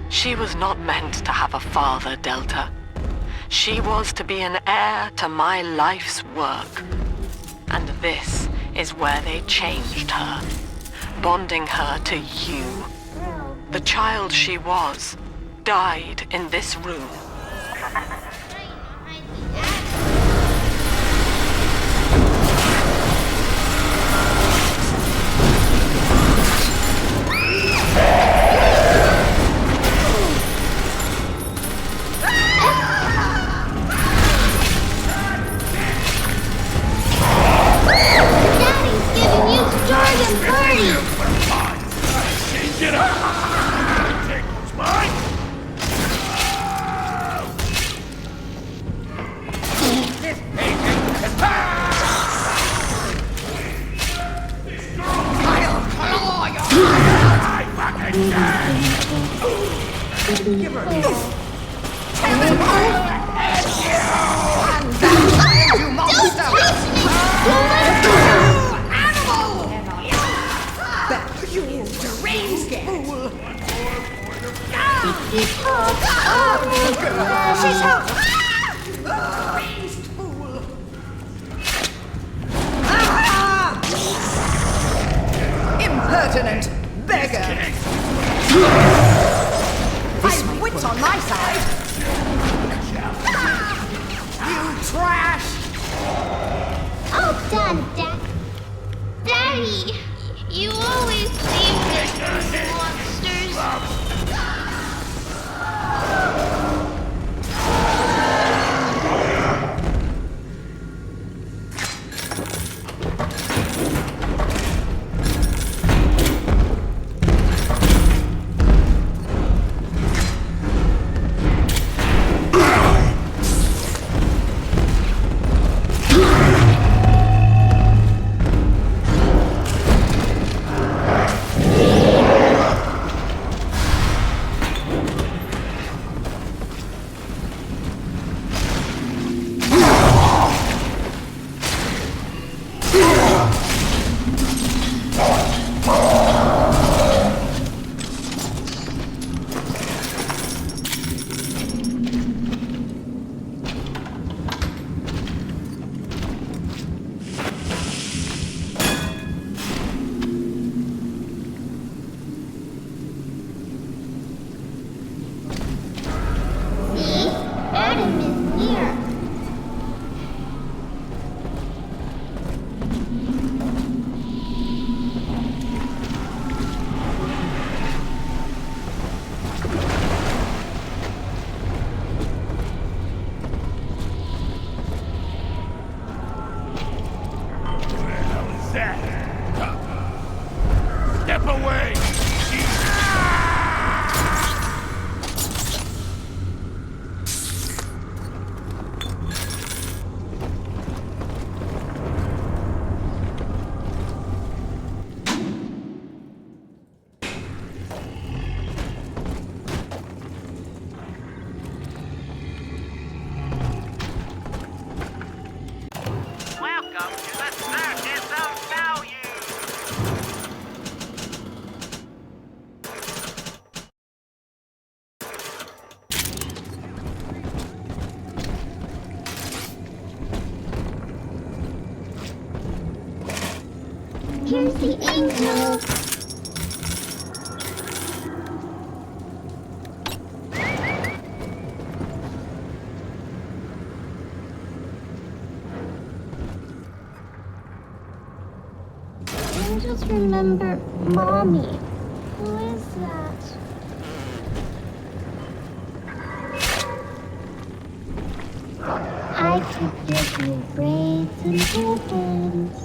She was not meant to have a father, Delta. She was to be an heir to my life's work. And this is where they changed her, bonding her to you. The child she was died in this room. Daddy's giving you Jordan Birdie! Get up! Take what's mine! This patient is I'll claw your I fucking die! Give her this! Tell me more! And that you monster! Animal! That you deranged fool! She's out! Deranged fool! Impertinent beggar! My wit's on my side! You trash! Oh, done, Dad. Daddy, you always leave me monsters. Step away! Here's the angel. Angels remember Mommy. Who is that? I could give you braids and ribbons.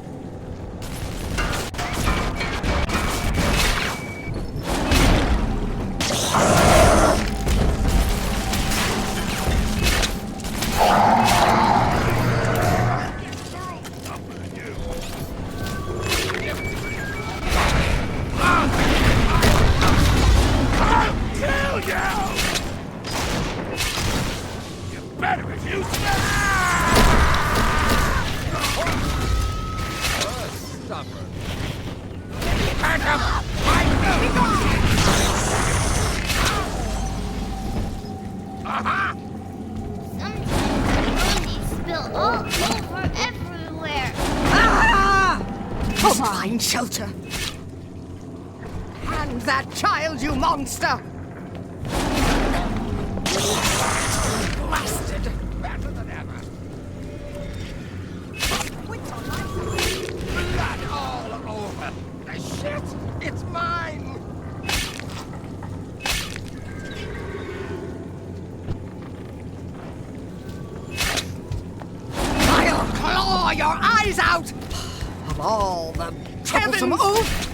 Find shelter. Hand that child, you monster! Blasted! Better than ever. Blood all over. The shit! It's mine! I'll claw your eyes out! Of all the troublesome oath!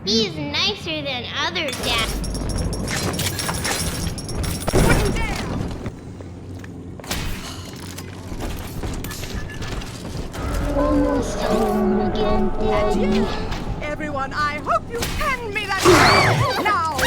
He's nicer than other dads. Almost home again, Daddy. Everyone, I hope you hand me that now!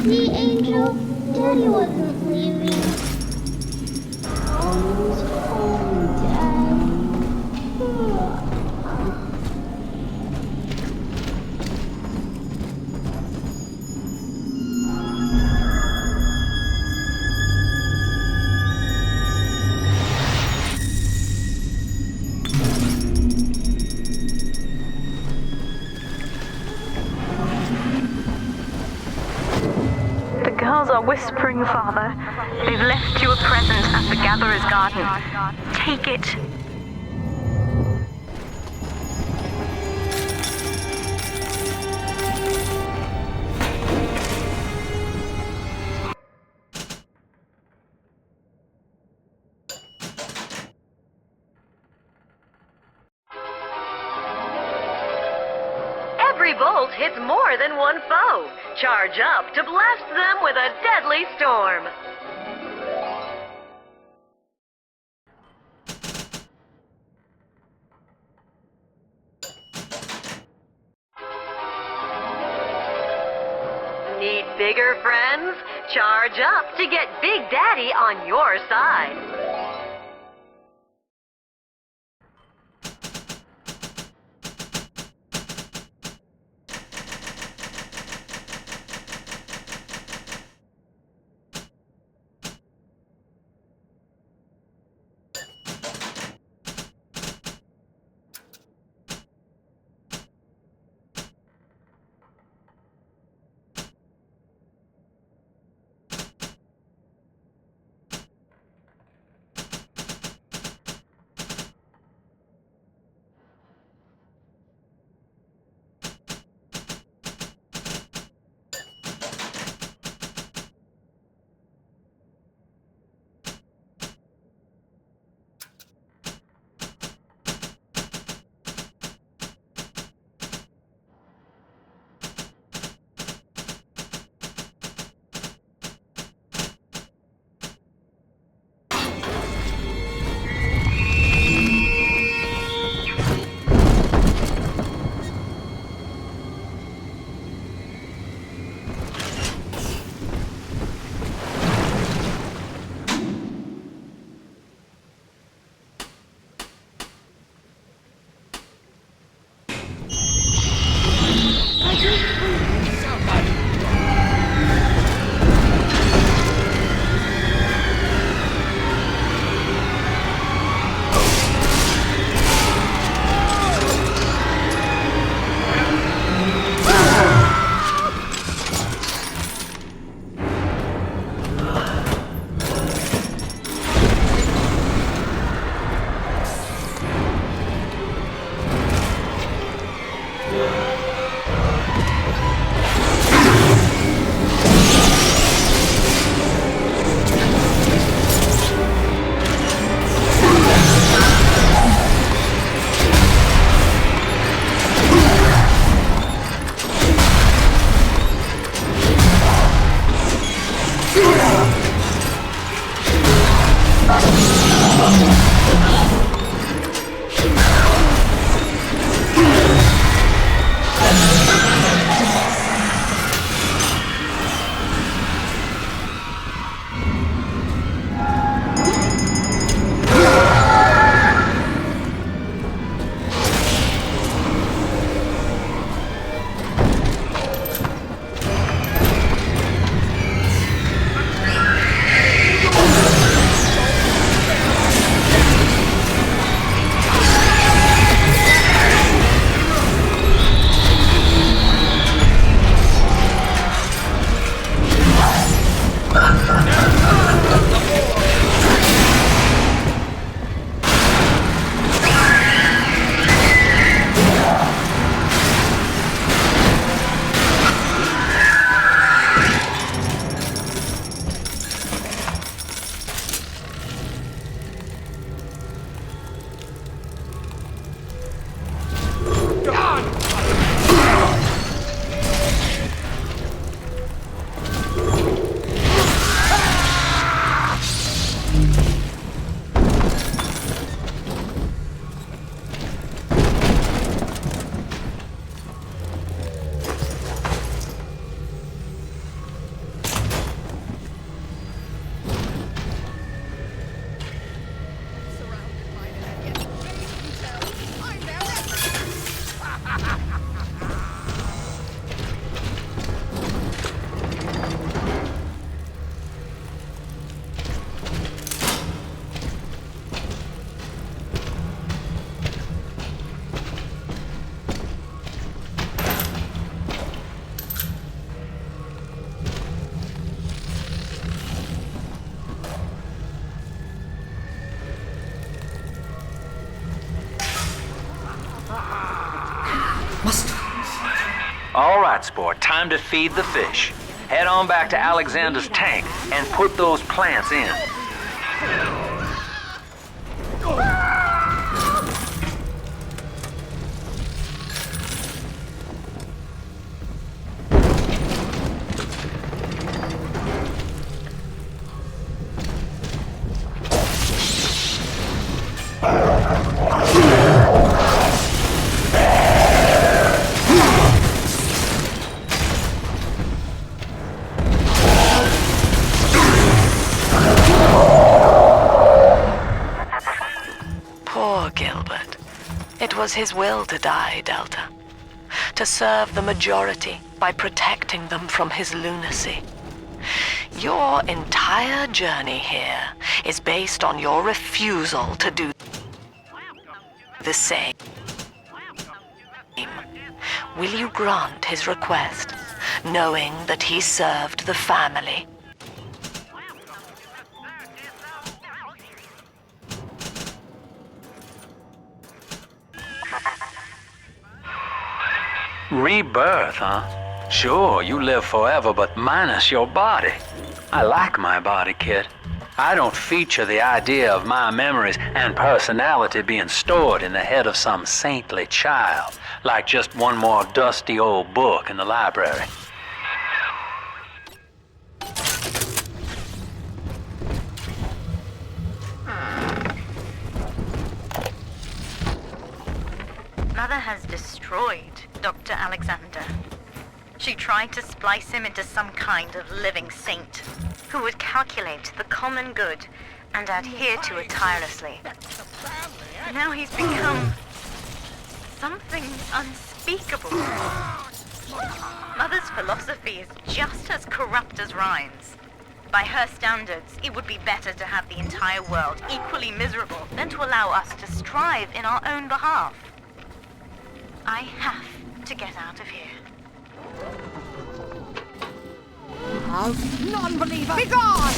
See, Angel? Daddy wasn't leaving. Almost home, Daddy. The girls are whispering, Father. They've left you a present at the Gatherer's Garden. Take it. Every bolt hits more than one foe. Charge up to blast them with a deadly storm. Need bigger friends? Charge up to get Big Daddy on your side. All right, sport, time to feed the fish. Head on back to Alexander's tank and put those plants in. Poor Gilbert. It was his will to die, Delta. To serve the majority by protecting them from his lunacy. Your entire journey here is based on your refusal to do the same. Will you grant his request, knowing that he served the family? Rebirth, huh? Sure, you live forever, but minus your body. I like my body, kid. I don't feature the idea of my memories and personality being stored in the head of some saintly child, like just one more dusty old book in the library. Mother has destroyed Dr. Alexander. She tried to splice him into some kind of living saint who would calculate the common good and adhere to it tirelessly. Now he's become something unspeakable. Mother's philosophy is just as corrupt as Ryan's. By her standards, it would be better to have the entire world equally miserable than to allow us to strive in our own behalf. I have to get out of here. Oh, non-believer! Be gone!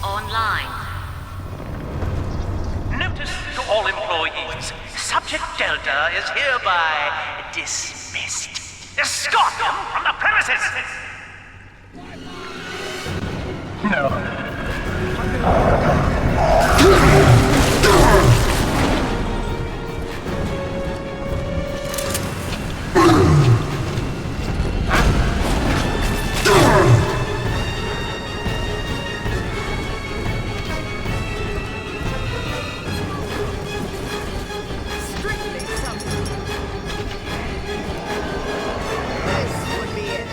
Online. Notice to all employees, Subject Delta is hereby dismissed. Escort him from the premises! No. This would be it.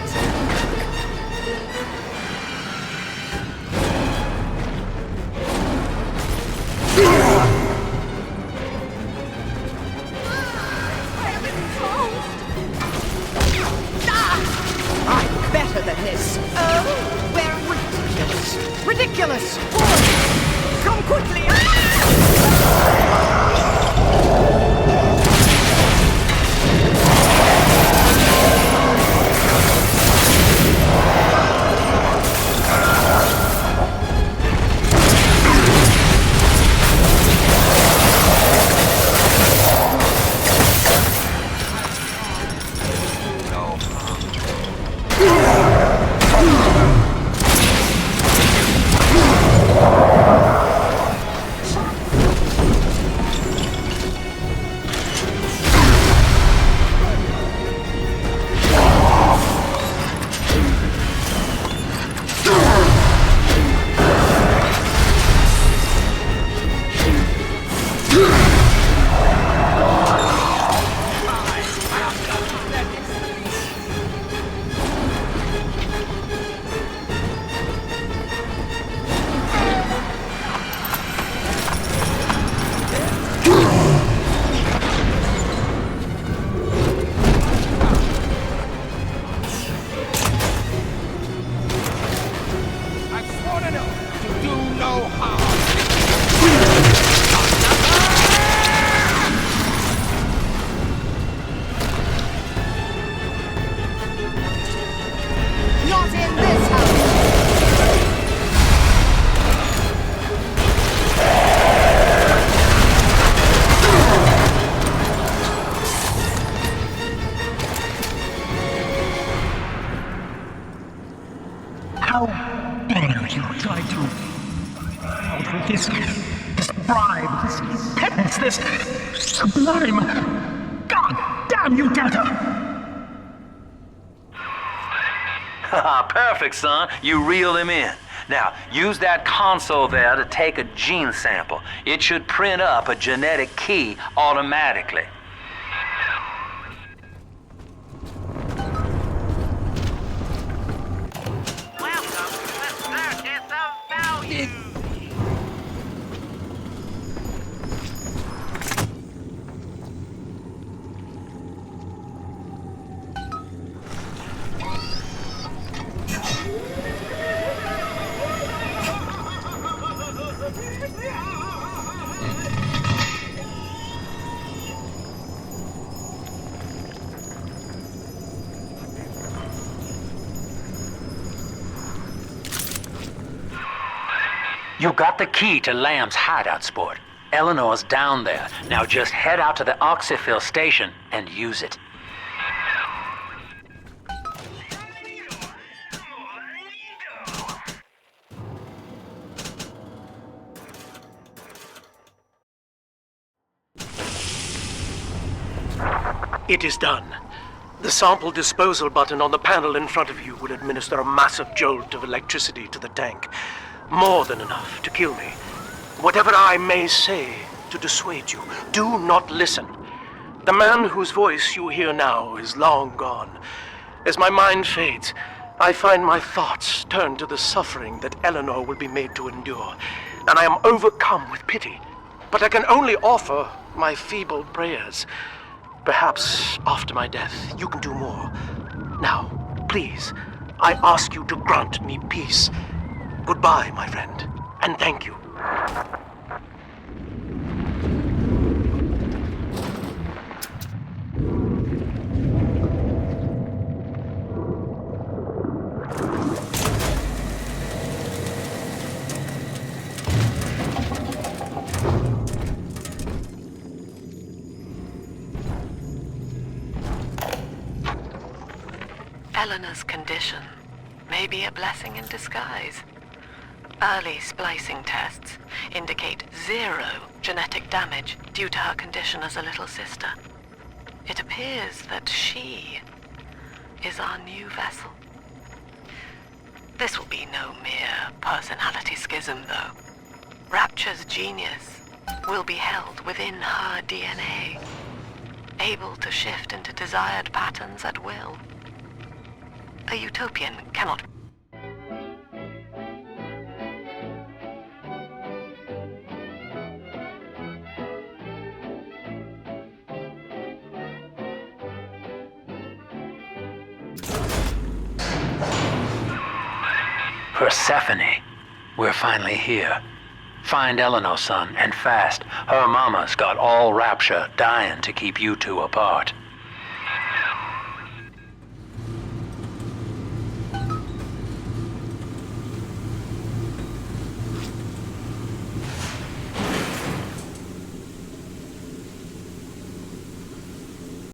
bribe, this penance, this sublime... God damn you, Delta! Perfect, son. You reeled him in. Now, use that console there to take a gene sample. It should print up a genetic key automatically. Welcome to the Circus of Value! You got the key to Lamb's hideout, sport. Eleanor's down there. Now just head out to the Oxyphil station and use it. It is done. The sample disposal button on the panel in front of you will administer a massive jolt of electricity to the tank. More than enough to kill me. Whatever I may say to dissuade you, do not listen. The man whose voice you hear now is long gone. As my mind fades, I find my thoughts turn to the suffering that Eleanor will be made to endure, and I am overcome with pity. But I can only offer my feeble prayers. Perhaps after my death, you can do more. Now, please, I ask you to grant me peace. Goodbye, my friend, and thank you. Eleanor's condition may be a blessing in disguise. Early splicing tests indicate 0 genetic damage due to her condition as a little sister. It appears that she is our new vessel. This will be no mere personality schism, though. Rapture's genius will be held within her DNA, able to shift into desired patterns at will. A utopian cannot. Persephone, we're finally here. Find Eleanor, son, and fast. Her mama's got all Rapture dying to keep you two apart.